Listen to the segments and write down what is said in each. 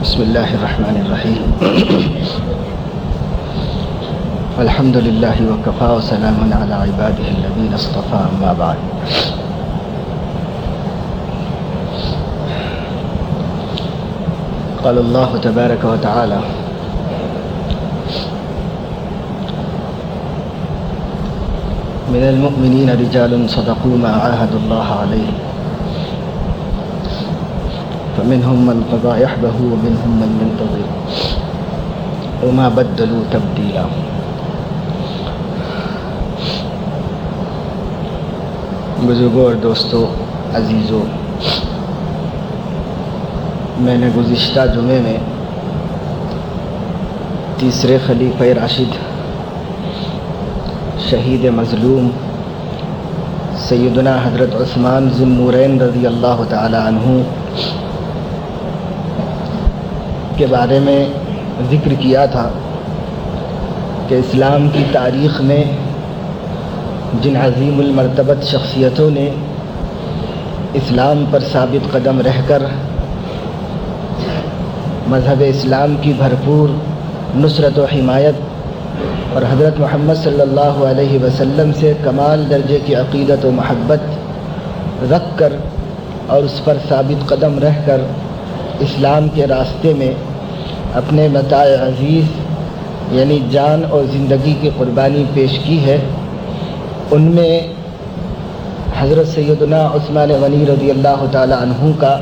بسم اللہ الرحمن الرحیم الحمد للہ وکفا وسلام علی عبادہ الذین اصطفى اما بعد قال اللہ تبارک وتعالی من المؤمنین رجال صدقوا ما عاهدوا اللہ علیہ فمنهم من قضى نحبه ومنهم من ينتظر وما بدلوا تبدیلا۔ بزرگوں اور دوستوں، عزیزوں، میں نے گزشتہ جمعے میں تیسرے خلیفہ راشد شہید مظلوم سیدنا حضرت عثمان ذو النورین رضی اللہ تعالی عنہ کے بارے میں ذکر کیا تھا کہ اسلام کی تاریخ میں جن عظیم المرتبت شخصیتوں نے اسلام پر ثابت قدم رہ کر مذہب اسلام کی بھرپور نصرت و حمایت اور حضرت محمد صلی اللہ علیہ وسلم سے کمال درجے کی عقیدت و محبت رکھ کر اور اس پر ثابت قدم رہ کر اسلام کے راستے میں اپنے متاع عزیز یعنی جان اور زندگی کی قربانی پیش کی ہے، ان میں حضرت سیدنا عثمان غنی رضی اللہ تعالی عنہ کا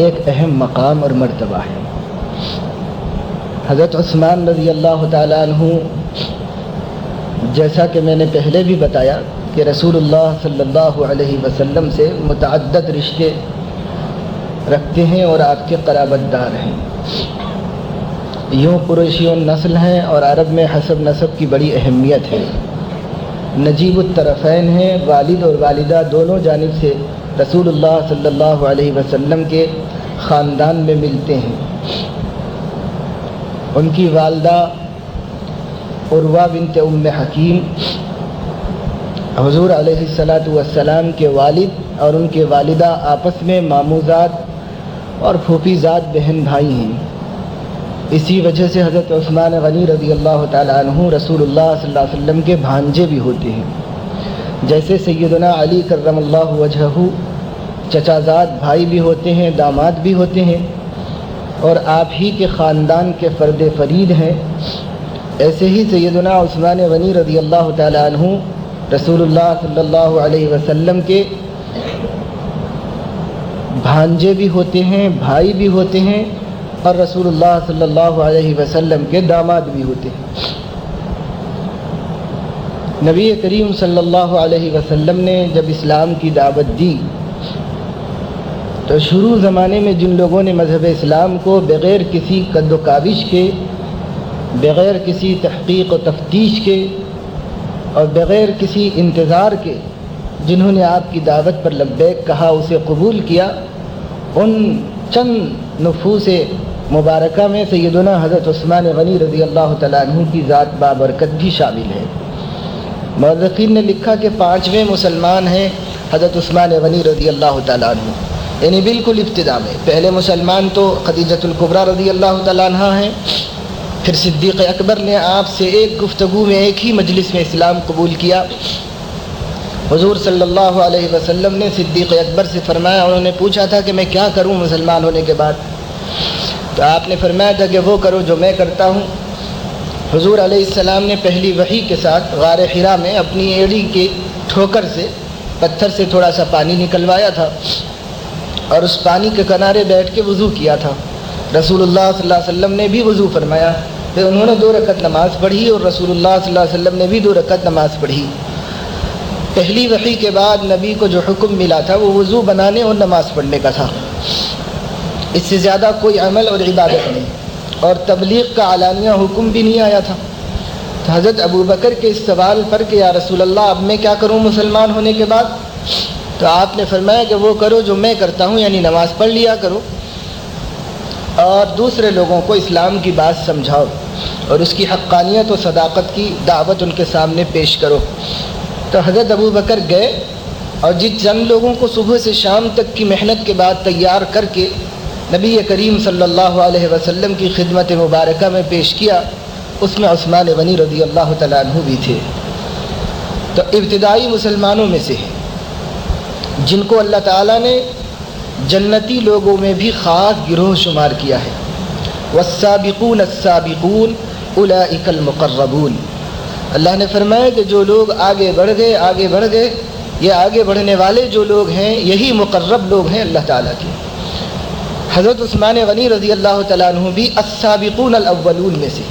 ایک اہم مقام اور مرتبہ ہے۔ حضرت عثمان رضی اللہ تعالی عنہ، جیسا کہ میں نے پہلے بھی بتایا کہ رسول اللہ صلی اللہ علیہ وسلم سے متعدد رشتے رکھتے ہیں اور آپ کے قرابت دار ہیں۔ یوں قریشیون نسل ہیں اور عرب میں حسب نسب کی بڑی اہمیت ہے۔ نجیب الطرفین ہیں، والد اور والدہ دونوں جانب سے رسول اللہ صلی اللہ علیہ وسلم کے خاندان میں ملتے ہیں۔ ان کی والدہ عروہ بنت ام حکیم حضور علیہ السلام کے والد اور ان کے والدہ آپس میں ماموزاد اور پھوپھی زاد بہن بھائی ہیں۔ اسی وجہ سے حضرت عثمان غنی رضی اللہ تعالی عنہ رسول اللہ صلی اللہ علیہ وسلم کے بھانجے بھی ہوتے ہیں۔ جیسے سیدنا علی کرم اللہ وجہہ چچا زاد بھائی بھی ہوتے ہیں، داماد بھی ہوتے ہیں اور آپ ہی کے خاندان کے فرد فرید ہیں، ایسے ہی سیدنا عثمان غنی رضی اللہ تعالی عنہ رسول اللہ صلی اللہ علیہ وسلم کے بھانجے بھی ہوتے ہیں، بھائی بھی ہوتے ہیں اور رسول اللہ صلی اللہ علیہ وسلم کے داماد بھی ہوتے ہیں۔ نبی کریم صلی اللہ علیہ وسلم نے جب اسلام کی دعوت دی تو شروع زمانے میں جن لوگوں نے مذہب اسلام کو بغیر کسی قد و کاوش کے، بغیر کسی تحقیق و تفتیش کے اور بغیر کسی انتظار کے جنہوں نے آپ کی دعوت پر لبیک کہا، اسے قبول کیا، ان چند نفوس مبارکہ میں سیدنا حضرت عثمان غنی رضی اللہ تعالیٰ عنہ کی ذات بابرکت بھی شامل ہے۔ مورخین نے لکھا کہ 5ویں مسلمان ہیں حضرت عثمان غنی رضی اللہ تعالیٰ عنہ، یعنی بالکل ابتدا میں۔ پہلے مسلمان تو خدیجۃ الکبریٰ رضی اللہ تعالیٰ عنہ ہیں، پھر صدیق اکبر نے آپ سے ایک گفتگو میں ایک ہی مجلس میں اسلام قبول کیا۔ حضور صلی اللہ علیہ وسلم نے صدیق اکبر سے فرمایا، انہوں نے پوچھا تھا کہ میں کیا کروں مسلمان ہونے کے بعد، تو آپ نے فرمایا تھا کہ وہ کرو جو میں کرتا ہوں۔ حضور علیہ السلام نے پہلی وحی کے ساتھ غار حرا میں اپنی ایڑی کے ٹھوکر سے پتھر سے تھوڑا سا پانی نکلوایا تھا اور اس پانی کے کنارے بیٹھ کے وضو کیا تھا۔ رسول اللہ صلی اللہ علیہ وسلم نے بھی وضو فرمایا، پھر انہوں نے 2 رکعت نماز پڑھی اور رسول اللہ صلی اللہ علیہ وسلم نے بھی 2 رکعت نماز پڑھی۔ پہلی وحی کے بعد نبی کو جو حکم ملا تھا وہ وضو بنانے اور نماز پڑھنے کا تھا، اس سے زیادہ کوئی عمل اور عبادت نہیں، اور تبلیغ کا علانیہ حکم بھی نہیں آیا تھا۔ تو حضرت ابو بکر کے اس سوال پر کہ یا رسول اللہ اب میں کیا کروں مسلمان ہونے کے بعد، تو آپ نے فرمایا کہ وہ کرو جو میں کرتا ہوں، یعنی نماز پڑھ لیا کرو اور دوسرے لوگوں کو اسلام کی بات سمجھاؤ اور اس کی حقانیت و صداقت کی دعوت ان کے سامنے پیش کرو۔ تو حضرت ابو بکر گئے اور جن چند لوگوں کو صبح سے شام تک کی محنت کے بعد تیار کر کے نبی کریم صلی اللہ علیہ وسلم کی خدمت مبارکہ میں پیش کیا، اس میں عثمان غنی رضی اللہ تعالیٰ عنہ بھی تھے۔ تو ابتدائی مسلمانوں میں سے جن کو اللہ تعالیٰ نے جنتی لوگوں میں بھی خاص گروہ شمار کیا ہے، والسابقون السابقون اولئک المقربون۔ اللہ نے فرمایا کہ جو لوگ آگے بڑھ گئے، یہ آگے بڑھنے والے جو لوگ ہیں یہی مقرب لوگ ہیں اللہ تعالیٰ کے۔ حضرت عثمان غنی رضی اللہ تعالیٰ عنہ بھی السابقون الاولون میں سے،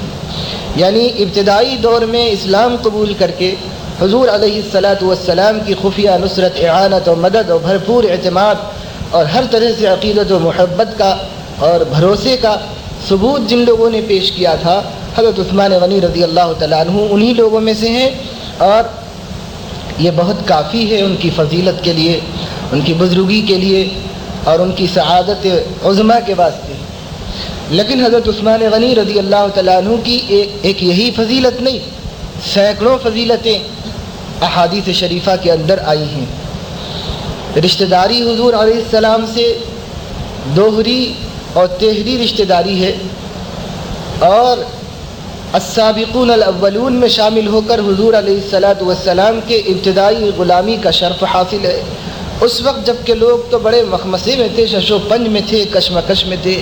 یعنی ابتدائی دور میں اسلام قبول کر کے حضور علیہ الصلاۃ والسلام کی خفیہ نصرت، اعانت و مدد اور بھرپور اعتماد اور ہر طرح سے عقیدت و محبت کا اور بھروسے کا ثبوت جن لوگوں نے پیش کیا تھا، حضرت عثمان غنی رضی اللہ تعالیٰ عنہ انہی لوگوں میں سے ہیں، اور یہ بہت کافی ہے ان کی فضیلت کے لیے، ان کی بزرگی کے لیے اور ان کی سعادت عظمیٰ کے واسطے۔ لیکن حضرت عثمان غنی رضی اللہ تعالیٰ عنہ کی ایک یہی فضیلت نہیں، سینکڑوں فضیلتیں احادیث شریفہ کے اندر آئی ہیں۔ رشتہ داری حضور علیہ السلام سے دوہری اور تہری رشتہ داری ہے، اور السابقون الاولون میں شامل ہو کر حضور علیہ الصلاۃ والسلام کے ابتدائی غلامی کا شرف حاصل ہے۔ اس وقت جب کہ لوگ تو بڑے مخمصے میں تھے، شش و پنج میں تھے، کشمکش میں تھے،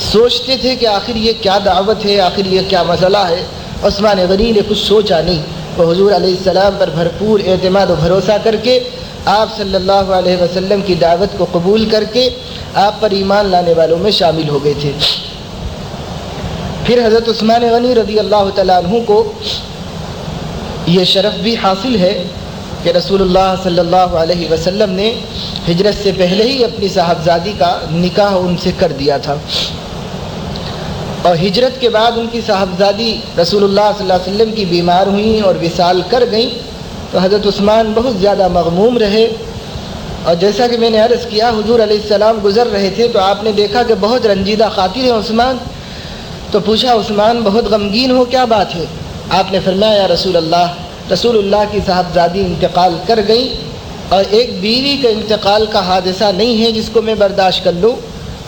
سوچتے تھے کہ آخر یہ کیا دعوت ہے، آخر یہ کیا مسئلہ ہے۔ عثمان غنی نے کچھ سوچا نہیں، وہ حضور علیہ السلام پر بھرپور اعتماد و بھروسہ کر کے آپ صلی اللہ علیہ وسلم کی دعوت کو قبول کر کے آپ پر ایمان لانے والوں میں شامل ہو گئے تھے۔ پھر حضرت عثمان غنی رضی اللہ تعالیٰ عنہ کو یہ شرف بھی حاصل ہے کہ رسول اللہ صلی اللہ علیہ وسلم نے ہجرت سے پہلے ہی اپنی صاحبزادی کا نکاح ان سے کر دیا تھا، اور ہجرت کے بعد ان کی صاحبزادی رسول اللہ صلی اللہ علیہ وسلم کی بیمار ہوئیں اور وصال کر گئیں، تو حضرت عثمان بہت زیادہ مغموم رہے۔ اور جیسا کہ میں نے عرض کیا، حضور علیہ السلام گزر رہے تھے تو آپ نے دیکھا کہ بہت رنجیدہ خاطر ہے عثمان، تو پوچھا عثمان بہت غمگین ہو، کیا بات ہے؟ آپ نے فرمایا یا رسول اللہ کی صاحبزادی انتقال کر گئی، اور ایک بیوی کے انتقال کا حادثہ نہیں ہے جس کو میں برداشت کر لوں،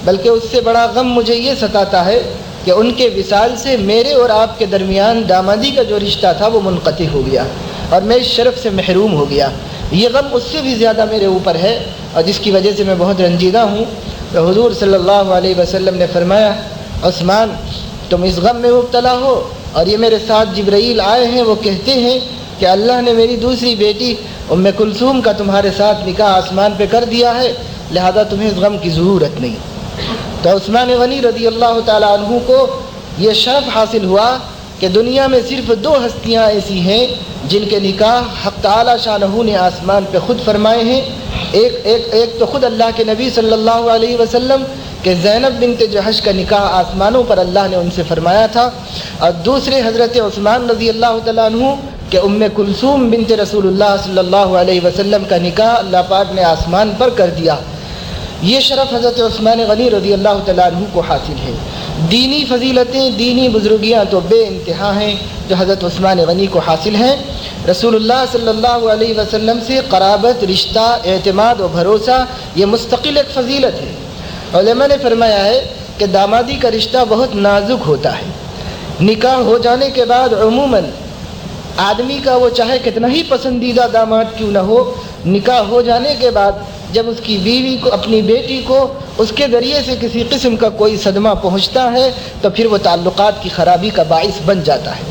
بلکہ اس سے بڑا غم مجھے یہ ستاتا ہے کہ ان کے وصال سے میرے اور آپ کے درمیان دامادی کا جو رشتہ تھا وہ منقطع ہو گیا اور میں اس شرف سے محروم ہو گیا۔ یہ غم اس سے بھی زیادہ میرے اوپر ہے اور جس کی وجہ سے میں بہت رنجیدہ ہوں۔ تو حضور صلی اللہ علیہ وسلم نے فرمایا عثمان تم اس غم میں مبتلا ہو، اور یہ میرے ساتھ جبرائیل آئے ہیں، وہ کہتے ہیں کہ اللہ نے میری دوسری بیٹی ام کلثوم کا تمہارے ساتھ نکاح آسمان پہ کر دیا ہے، لہذا تمہیں اس غم کی ضرورت نہیں۔ تو عثمان غنی رضی اللہ تعالیٰ عنہ کو یہ شرف حاصل ہوا کہ دنیا میں صرف دو ہستیاں ایسی ہیں جن کے نکاح حق تعالی شانہ نے آسمان پہ خود فرمائے ہیں۔ ایک تو خود اللہ کے نبی صلی اللہ علیہ وسلم کہ زینب بنت جحش کا نکاح آسمانوں پر اللہ نے ان سے فرمایا تھا، اور دوسرے حضرت عثمان رضی اللہ تعالیٰ عنہ کہ ام کلثوم بنت رسول اللہ صلی اللہ علیہ وسلم کا نکاح اللہ پاک نے آسمان پر کر دیا۔ یہ شرف حضرت عثمان غنی رضی اللہ تعالیٰ عنہ کو حاصل ہے۔ دینی فضیلتیں، دینی بزرگیاں تو بے انتہا ہیں جو حضرت عثمان غنی کو حاصل ہیں۔ رسول اللہ صلی اللہ علیہ وسلم سے قرابت، رشتہ، اعتماد و بھروسہ یہ مستقل ایک فضیلت ہے۔ علماء نے فرمایا ہے کہ دامادی کا رشتہ بہت نازک ہوتا ہے۔ نکاح ہو جانے کے بعد عموماً آدمی کا وہ چاہے کتنا ہی پسندیدہ داماد کیوں نہ ہو، نکاح ہو جانے کے بعد جب اس کی بیوی کو، اپنی بیٹی کو اس کے ذریعے سے کسی قسم کا کوئی صدمہ پہنچتا ہے تو پھر وہ تعلقات کی خرابی کا باعث بن جاتا ہے۔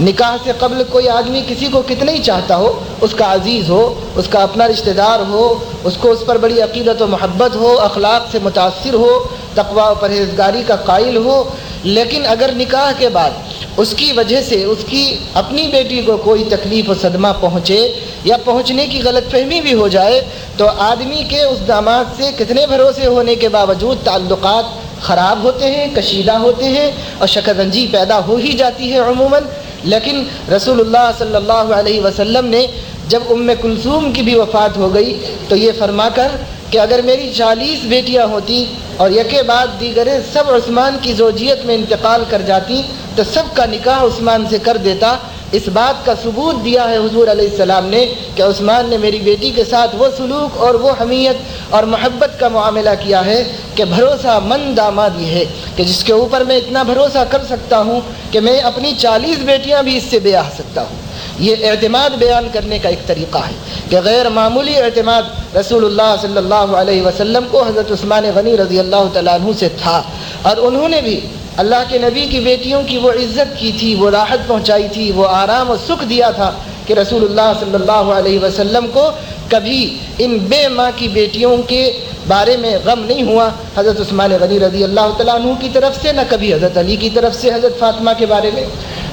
نکاح سے قبل کوئی آدمی کسی کو کتنا ہی چاہتا ہو، اس کا عزیز ہو، اس کا اپنا رشتہ دار ہو، اس کو اس پر بڑی عقیدت و محبت ہو، اخلاق سے متاثر ہو، تقویٰ و پرہیزگاری کا قائل ہو، لیکن اگر نکاح کے بعد اس کی وجہ سے اس کی اپنی بیٹی کو کوئی تکلیف و صدمہ پہنچے یا پہنچنے کی غلط فہمی بھی ہو جائے تو آدمی کے اس داماد سے کتنے بھروسے ہونے کے باوجود تعلقات خراب ہوتے ہیں، کشیدہ ہوتے ہیں اور شکنجی پیدا ہو ہی جاتی ہے عموماً۔ لیکن رسول اللہ صلی اللہ علیہ وسلم نے جب ام کلثوم کی بھی وفات ہو گئی تو یہ فرما کر کہ اگر میری 40 بیٹیاں ہوتی اور یکے بعد دیگرے سب عثمان کی زوجیت میں انتقال کر جاتی تو سب کا نکاح عثمان سے کر دیتا، اس بات کا ثبوت دیا ہے حضور علیہ السلام نے کہ عثمان نے میری بیٹی کے ساتھ وہ سلوک اور وہ حمیت اور محبت کا معاملہ کیا ہے کہ بھروسہ مند داماد یہ ہے کہ جس کے اوپر میں اتنا بھروسہ کر سکتا ہوں کہ میں اپنی 40 بیٹیاں بھی اس سے بیاہ سکتا ہوں۔ یہ اعتماد بیان کرنے کا ایک طریقہ ہے کہ غیر معمولی اعتماد رسول اللہ صلی اللہ علیہ وسلم کو حضرت عثمان غنی رضی اللہ تعالیٰ عنہ سے تھا، اور انہوں نے بھی اللہ کے نبی کی بیٹیوں کی وہ عزت کی تھی، وہ راحت پہنچائی تھی، وہ آرام و سکھ دیا تھا کہ رسول اللہ صلی اللہ علیہ وسلم کو کبھی ان بے ماں کی بیٹیوں کے بارے میں غم نہیں ہوا حضرت عثمان غنی رضی اللہ تعالیٰ عنہ کی طرف سے، نہ کبھی حضرت علی کی طرف سے حضرت فاطمہ کے بارے میں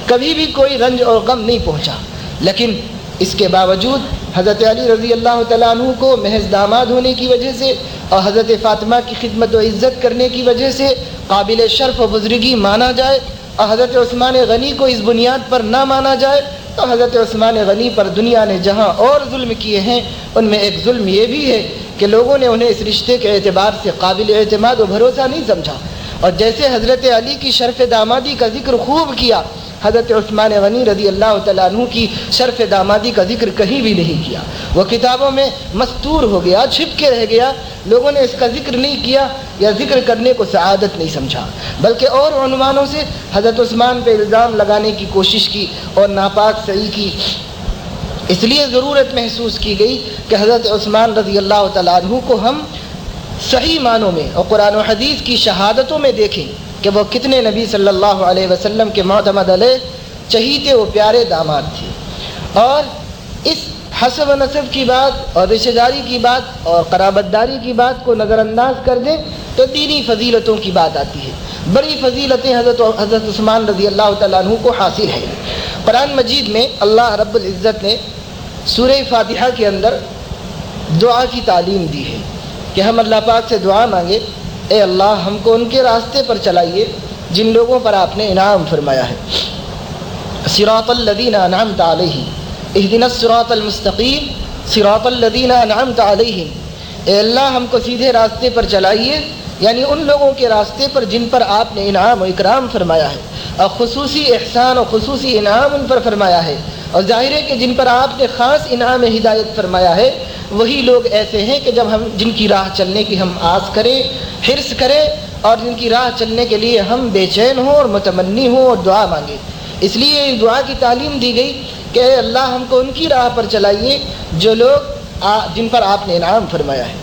کبھی بھی کوئی رنج اور غم نہیں پہنچا۔ لیکن اس کے باوجود حضرت علی رضی اللہ تعالیٰ عنہ کو محض داماد ہونے کی وجہ سے اور حضرت فاطمہ کی خدمت و عزت کرنے کی وجہ سے قابل شرف و بزرگی مانا جائے، اور حضرت عثمان غنی کو اس بنیاد پر نہ مانا جائے، تو حضرت عثمان غنی پر دنیا نے جہاں اور ظلم کیے ہیں ان میں ایک ظلم یہ بھی ہے کہ لوگوں نے انہیں اس رشتے کے اعتبار سے قابل اعتماد و بھروسہ نہیں سمجھا، اور جیسے حضرت علی کی شرف دامادی کا ذکر خوب کیا، حضرت عثمان غنی رضی اللہ تعالیٰ عنہ کی شرف دامادی کا ذکر کہیں بھی نہیں کیا۔ وہ کتابوں میں مستور ہو گیا، چھپ کے رہ گیا، لوگوں نے اس کا ذکر نہیں کیا یا ذکر کرنے کو سعادت نہیں سمجھا، بلکہ اور عنوانوں سے حضرت عثمان پہ الزام لگانے کی کوشش کی اور ناپاک صحیح کی۔ اس لیے ضرورت محسوس کی گئی کہ حضرت عثمان رضی اللہ تعالیٰ عنہ کو ہم صحیح معنوں میں اور قرآن و حدیث کی شہادتوں میں دیکھیں کہ وہ کتنے نبی صلی اللہ علیہ وسلم کے معتمد علیہ چہیتے و پیارے داماد تھے۔ اور اس حسب و نسب کی بات اور رشتہ داری کی بات اور قرابت داری کی بات کو نظر انداز کر دیں تو دینی فضیلتوں کی بات آتی ہے۔ بڑی فضیلتیں حضرت عثمان رضی اللہ تعالیٰ عنہ کو حاصل ہیں۔ قرآن مجید میں اللہ رب العزت نے سورہ فاتحہ کے اندر دعا کی تعلیم دی ہے کہ ہم اللہ پاک سے دعا مانگے، اے اللہ ہم کو ان کے راستے پر چلائیے جن لوگوں پر آپ نے انعام فرمایا ہے۔ صراط الذین انعمت علیہم اہدنا الصراط المستقیم صراط الذین انعمت علیہم، اے اللہ ہم کو سیدھے راستے پر چلائیے، یعنی ان لوگوں کے راستے پر جن پر آپ نے انعام و اکرام فرمایا ہے، اور خصوصی احسان و خصوصی انعام ان پر فرمایا ہے، اور ظاہر ہے کہ جن پر آپ نے خاص انعام ہدایت فرمایا ہے وہی لوگ ایسے ہیں کہ جن کی راہ چلنے کی ہم آس کریں، حرص کریں، اور جن کی راہ چلنے کے لیے ہم بے چین ہوں اور متمنی ہوں اور دعا مانگیں۔ اس لیے اس دعا کی تعلیم دی گئی کہ اے اللہ ہم کو ان کی راہ پر چلائیے جو لوگ جن پر آپ نے انعام فرمایا ہے۔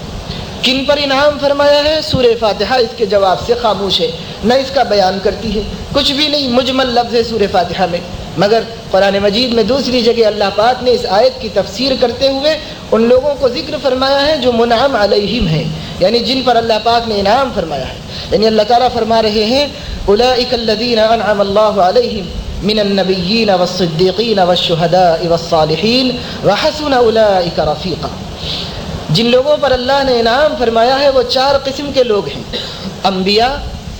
کن پر انعام فرمایا ہے؟ سورہ فاتحہ اس کے جواب سے خاموش ہے، نہ اس کا بیان کرتی ہے، کچھ بھی نہیں، مجمل لفظ ہے سورہ فاتحہ میں۔ مگر قرآن مجید میں دوسری جگہ اللہ پاک نے اس آیت کی تفسیر کرتے ہوئے ان لوگوں کو ذکر فرمایا ہے جو منعم علیہم ہیں، یعنی جن پر اللہ پاک نے انعام فرمایا ہے۔ یعنی اللہ تعالیٰ فرما رہے ہیں اولئک الذین انعم اللہ علیہم من النبیین والصدیقین والشہداء والصالحین وحسن اولئک رفیقا۔ جن لوگوں پر اللہ نے انعام فرمایا ہے وہ 4 قسم کے لوگ ہیں، انبیاء،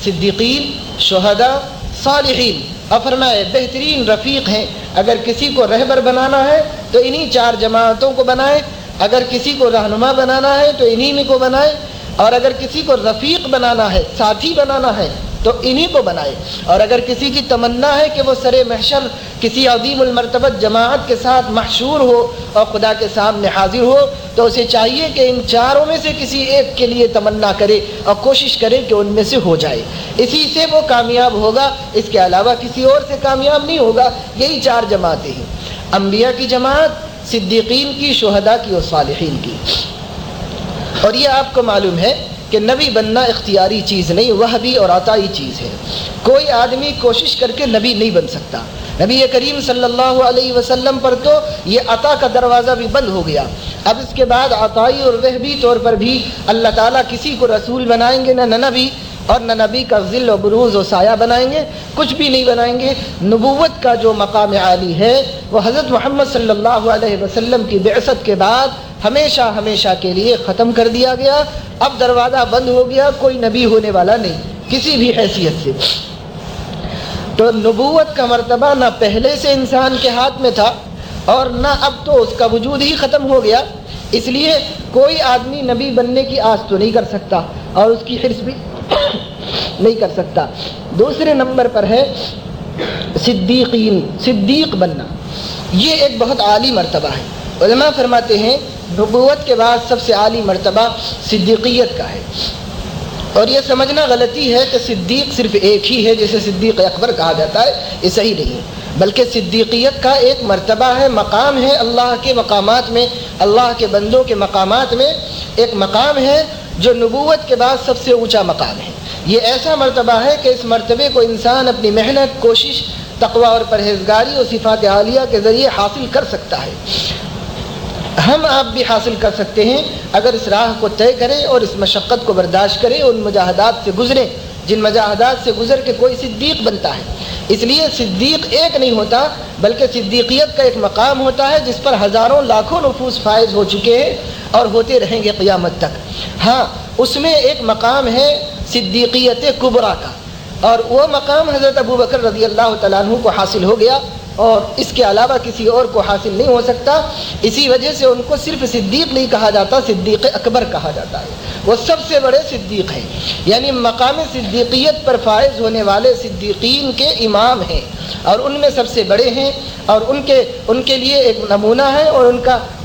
صدیقین، شہداء، صالحین، اور فرمائے بہترین رفیق ہیں۔ اگر کسی کو رہبر بنانا ہے تو انہی 4 جماعتوں کو بنائے، اگر کسی کو رہنما بنانا ہے تو انہی میں کو بنائے، اور اگر کسی کو رفیق بنانا ہے، ساتھی بنانا ہے تو انہی کو بنائے، اور اگر کسی کی تمنا ہے کہ وہ سر محشر کسی عظیم المرتبت جماعت کے ساتھ محشور ہو اور خدا کے سامنے حاضر ہو تو اسے چاہیے کہ ان 4 میں سے کسی ایک کے لیے تمنا کرے اور کوشش کرے کہ ان میں سے ہو جائے، اسی سے وہ کامیاب ہوگا، اس کے علاوہ کسی اور سے کامیاب نہیں ہوگا۔ یہی 4 جماعتیں ہیں، انبیاء کی جماعت، صدیقین کی، شہداء کی اور صالحین کی۔ اور یہ آپ کو معلوم ہے کہ نبی بننا اختیاری چیز نہیں، وہبی اور عطائی چیز ہے۔ کوئی آدمی کوشش کر کے نبی نہیں بن سکتا۔ نبی کریم صلی اللہ علیہ وسلم پر تو یہ عطا کا دروازہ بھی بند ہو گیا، اب اس کے بعد عطائی اور وہبی طور پر بھی اللہ تعالیٰ کسی کو رسول بنائیں گے نہ نبی، اور نہ نبی کا ذل و بروز و سایہ بنائیں گے، کچھ بھی نہیں بنائیں گے۔ نبوت کا جو مقام عالی ہے وہ حضرت محمد صلی اللہ علیہ وسلم کی بعثت کے بعد ہمیشہ ہمیشہ کے لیے ختم کر دیا گیا، اب دروازہ بند ہو گیا، کوئی نبی ہونے والا نہیں کسی بھی حیثیت سے۔ تو نبوت کا مرتبہ نہ پہلے سے انسان کے ہاتھ میں تھا اور نہ اب تو اس کا وجود ہی ختم ہو گیا، اس لیے کوئی آدمی نبی بننے کی آس تو نہیں کر سکتا اور اس کی حرص بھی نہیں کر سکتا۔ دوسرے نمبر پر ہے صدیقین، صدیق بننا، یہ ایک بہت عالی مرتبہ ہے۔ علماء فرماتے ہیں نبوت کے بعد سب سے عالی مرتبہ صدیقیت کا ہے، اور یہ سمجھنا غلطی ہے کہ صدیق صرف ایک ہی ہے جسے صدیق اکبر کہا جاتا ہے، یہ صحیح نہیں ہے، بلکہ صدیقیت کا ایک مرتبہ ہے، مقام ہے اللہ کے مقامات میں، اللہ کے بندوں کے مقامات میں ایک مقام ہے جو نبوت کے بعد سب سے اونچا مقام ہے۔ یہ ایسا مرتبہ ہے کہ اس مرتبے کو انسان اپنی محنت، کوشش، تقوی اور پرہیزگاری اور صفات عالیہ کے ذریعے حاصل کر سکتا ہے۔ ہم آپ بھی حاصل کر سکتے ہیں اگر اس راہ کو طے کریں اور اس مشقت کو برداشت کریں، ان مجاہدات سے گزریں جن مجاہدات سے گزر کے کوئی صدیق بنتا ہے۔ اس لیے صدیق ایک نہیں ہوتا، بلکہ صدیقیت کا ایک مقام ہوتا ہے جس پر ہزاروں لاکھوں نفوس فائز ہو چکے ہیں اور ہوتے رہیں گے قیامت تک۔ ہاں، اس میں ایک مقام ہے صدیقیت کبریٰ کا، اور وہ مقام حضرت ابوبکر رضی اللہ تعالیٰ عنہ کو حاصل ہو گیا، اور اس کے علاوہ کسی اور کو حاصل نہیں ہو سکتا۔ اسی وجہ سے ان کو صرف صدیق نہیں کہا جاتا، صدیق اکبر کہا جاتا ہے۔ وہ سب سے بڑے صدیق ہیں، یعنی مقام صدیقیت پر فائز ہونے والے صدیقین کے امام ہیں، اور ان میں سب سے بڑے ہیں، اور ان کے لیے ایک نمونہ ہے، اور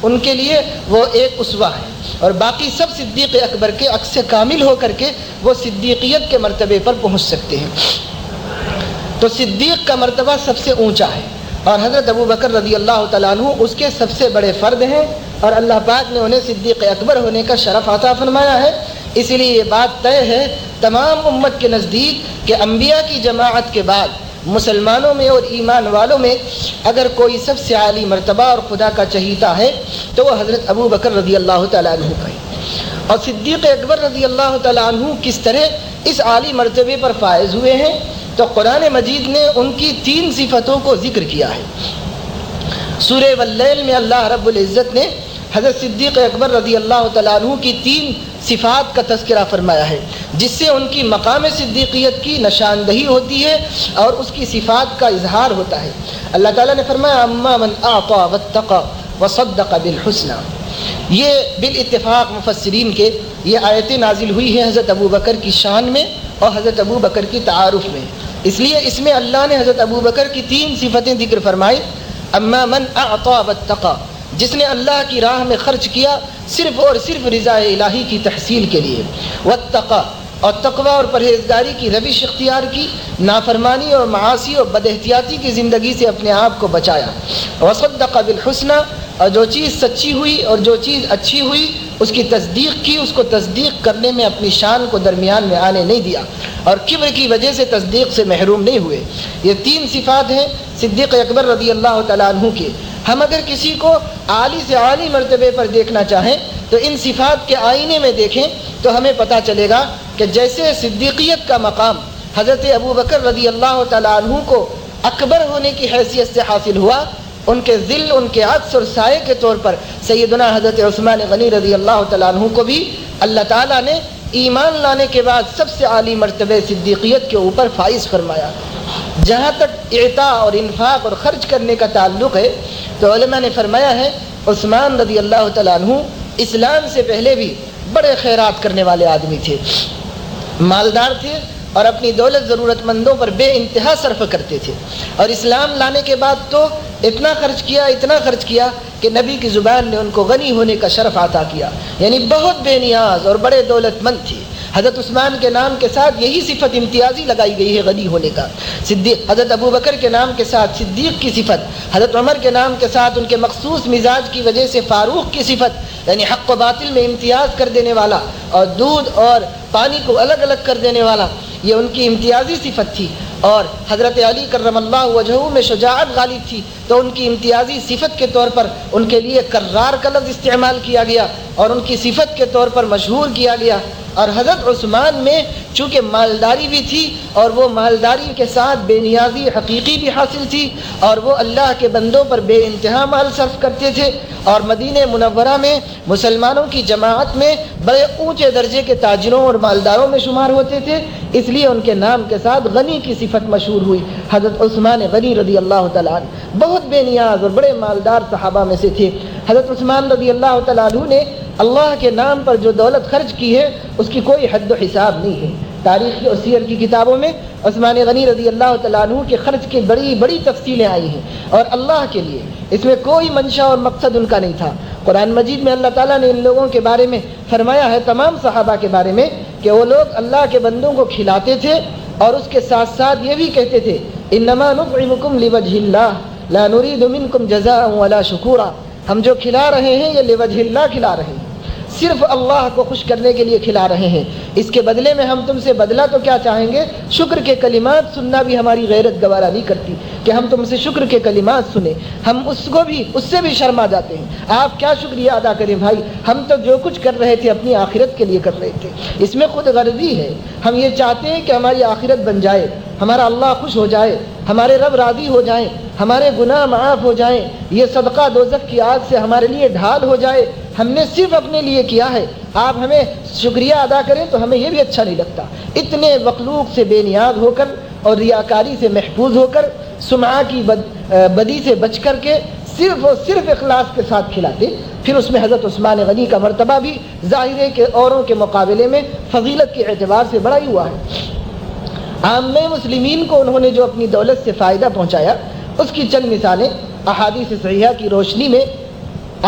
ان کے لیے وہ ایک اسوہ ہے، اور باقی سب صدیق اکبر کے عکس کامل ہو کر کے وہ صدیقیت کے مرتبے پر پہنچ سکتے ہیں۔ تو صدیق کا مرتبہ سب سے اونچا ہے، اور حضرت ابوبکر رضی اللہ تعالیٰ عنہ اس کے سب سے بڑے فرد ہیں، اور اللہ پاک نے انہیں صدیق اکبر ہونے کا شرف عطا فرمایا ہے۔ اس لیے یہ بات طے ہے تمام امت کے نزدیک کہ انبیاء کی جماعت کے بعد مسلمانوں میں اور ایمان والوں میں اگر کوئی سب سے عالی مرتبہ اور خدا کا چہیتا ہے تو وہ حضرت ابوبکر رضی اللہ تعالیٰ عنہ کا ہے۔ اور صدیق اکبر رضی اللہ تعالیٰ عنہ کس طرح اس عالی مرتبے پر فائز ہوئے ہیں، تو قرآن مجید نے ان کی 3 صفتوں کو ذکر کیا ہے۔ سورہ واللیل میں اللہ رب العزت نے حضرت صدیق اکبر رضی اللہ تعالیٰ عنہ کی 3 صفات کا تذکرہ فرمایا ہے، جس سے ان کی مقام صدیقیت کی نشاندہی ہوتی ہے اور اس کی صفات کا اظہار ہوتا ہے۔ اللہ تعالیٰ نے فرمایا اما من اعطى واتقى وصدق بالحسنى۔ یہ بالاتفاق مفسرین کے یہ آیتیں نازل ہوئی ہیں حضرت ابوبکر کی شان میں اور حضرت ابوبکر کی تعارف میں، اس لیے اس میں اللہ نے حضرت ابوبکر کی 3 صفتیں ذکر فرمائی۔ اما من اعطى واتقى، جس نے اللہ کی راہ میں خرچ کیا صرف اور صرف رضا الہی کی تحصیل کے لیے، واتقى، اور تقوی اور پرہیزگاری کی روش اختیار کی، نافرمانی اور معاصی اور بد احتیاطی کی زندگی سے اپنے آپ کو بچایا، وصدق بالحسنى، اور جو چیز سچی ہوئی اور جو چیز اچھی ہوئی اس کی تصدیق کی، اس کو تصدیق کرنے میں اپنی شان کو درمیان میں آنے نہیں دیا، اور کبر کی وجہ سے تصدیق سے محروم نہیں ہوئے۔ یہ 3 صفات ہیں صدیق اکبر رضی اللہ تعالیٰ عنہ کے۔ ہم اگر کسی کو عالی سے عالی مرتبے پر دیکھنا چاہیں تو ان صفات کے آئینے میں دیکھیں تو ہمیں پتہ چلے گا کہ جیسے صدیقیت کا مقام حضرت ابوبکر رضی اللہ تعالیٰ عنہ کو اکبر ہونے کی حیثیت سے حاصل ہوا، ان کے ذل، ان کے عکس اور سائے کے طور پر سیدنا حضرت عثمان غنی رضی اللہ تعالیٰ عنہ کو بھی اللہ تعالیٰ نے ایمان لانے کے بعد سب سے عالی مرتبہ صدیقیت کے اوپر فائز فرمایا۔ جہاں تک اعطاء اور انفاق اور خرچ کرنے کا تعلق ہے تو علماء نے فرمایا ہے عثمان رضی اللہ تعالیٰ عنہ اسلام سے پہلے بھی بڑے خیرات کرنے والے آدمی تھے، مالدار تھے، اور اپنی دولت ضرورت مندوں پر بے انتہا صرف کرتے تھے، اور اسلام لانے کے بعد تو اتنا خرچ کیا کہ نبی کی زبان نے ان کو غنی ہونے کا شرف عطا کیا، یعنی بہت بے نیاز اور بڑے دولت مند تھے۔ حضرت عثمان کے نام کے ساتھ یہی صفت امتیازی لگائی گئی ہے غنی ہونے کا۔ حضرت ابوبکر کے نام کے ساتھ صدیق کی صفت، حضرت عمر کے نام کے ساتھ ان کے مخصوص مزاج کی وجہ سے فاروق کی صفت، یعنی حق و باطل میں امتیاز کر دینے والا اور دودھ اور پانی کو الگ الگ کر دینے والا، یہ ان کی امتیازی صفت تھی۔ اور حضرت علی کرم اللہ وجہہ میں شجاعت غالب تھی تو ان کی امتیازی صفت کے طور پر ان کے لیے کرار کا لفظ استعمال کیا گیا اور ان کی صفت کے طور پر مشہور کیا گیا۔ اور حضرت عثمان میں چونکہ مالداری بھی تھی اور وہ مالداری کے ساتھ بے نیازی حقیقی بھی حاصل تھی، اور وہ اللہ کے بندوں پر بے انتہا مال صرف کرتے تھے، اور مدینہ منورہ میں مسلمانوں کی جماعت میں بڑے اونچے درجے کے تاجروں اور مالداروں میں شمار ہوتے تھے، اس لیے ان کے نام کے ساتھ غنی کی صفت مشہور ہوئی۔ حضرت عثمان غنی رضی اللہ تعالیٰ عنہ بہت بے نیاز اور بڑے مالدار صحابہ میں سے تھے۔ حضرت عثمان رضی اللہ تعالیٰ عنہ نے اللہ کے نام پر جو دولت خرچ کی ہے اس کی کوئی حد و حساب نہیں ہے۔ تاریخ اور سیر کی کتابوں میں عثمان غنی رضی اللہ تعالیٰ عنہ کے خرچ کی بڑی بڑی تفصیلیں آئی ہیں، اور اللہ کے لیے اس میں کوئی منشا اور مقصد ان کا نہیں تھا۔ قرآن مجید میں اللہ تعالیٰ نے ان لوگوں کے بارے میں فرمایا ہے، تمام صحابہ کے بارے میں، کہ وہ لوگ اللہ کے بندوں کو کھلاتے تھے اور اس کے ساتھ ساتھ یہ بھی کہتے تھے انما نطعمکم لوجہ اللہ لا نرید منکم جزاء ولا شکورا، ہم جو کھلا رہے ہیں یہ لوجہ اللہ کھلا رہے ہیں، صرف اللہ کو خوش کرنے کے لیے کھلا رہے ہیں، اس کے بدلے میں ہم تم سے بدلہ تو کیا چاہیں گے؟ شکر کے کلمات سننا بھی ہماری غیرت گوارا نہیں کرتی کہ ہم تم سے شکر کے کلمات سنیں، ہم اس سے بھی شرما جاتے ہیں۔ آپ کیا شکریہ ادا کریں بھائی، ہم تو جو کچھ کر رہے تھے اپنی آخرت کے لیے کر رہے تھے، اس میں خود غرضی ہے، ہم یہ چاہتے ہیں کہ ہماری آخرت بن جائے، ہمارا اللہ خوش ہو جائے، ہمارے رب راضی ہو جائیں، ہمارے گناہ معاف ہو جائیں، یہ صدقہ دوزخ کی آگ سے ہمارے لیے ڈھال ہو جائے، ہم نے صرف اپنے لیے کیا ہے، آپ ہمیں شکریہ ادا کریں تو ہمیں یہ بھی اچھا نہیں لگتا۔ اتنے مخلوق سے بے نیاز ہو کر اور ریاکاری سے محفوظ ہو کر، سمعہ کی بدی سے بچ کر کے صرف اور صرف اخلاص کے ساتھ کھلاتے، پھر اس میں حضرت عثمان غنی کا مرتبہ بھی ظاہر ہے کہ اوروں کے مقابلے میں فضیلت کے اعتبار سے بڑا ہی ہوا ہے۔ عامہ مسلمین کو انہوں نے جو اپنی دولت سے فائدہ پہنچایا، اس کی چند مثالیں احادیث صحیحہ کی روشنی میں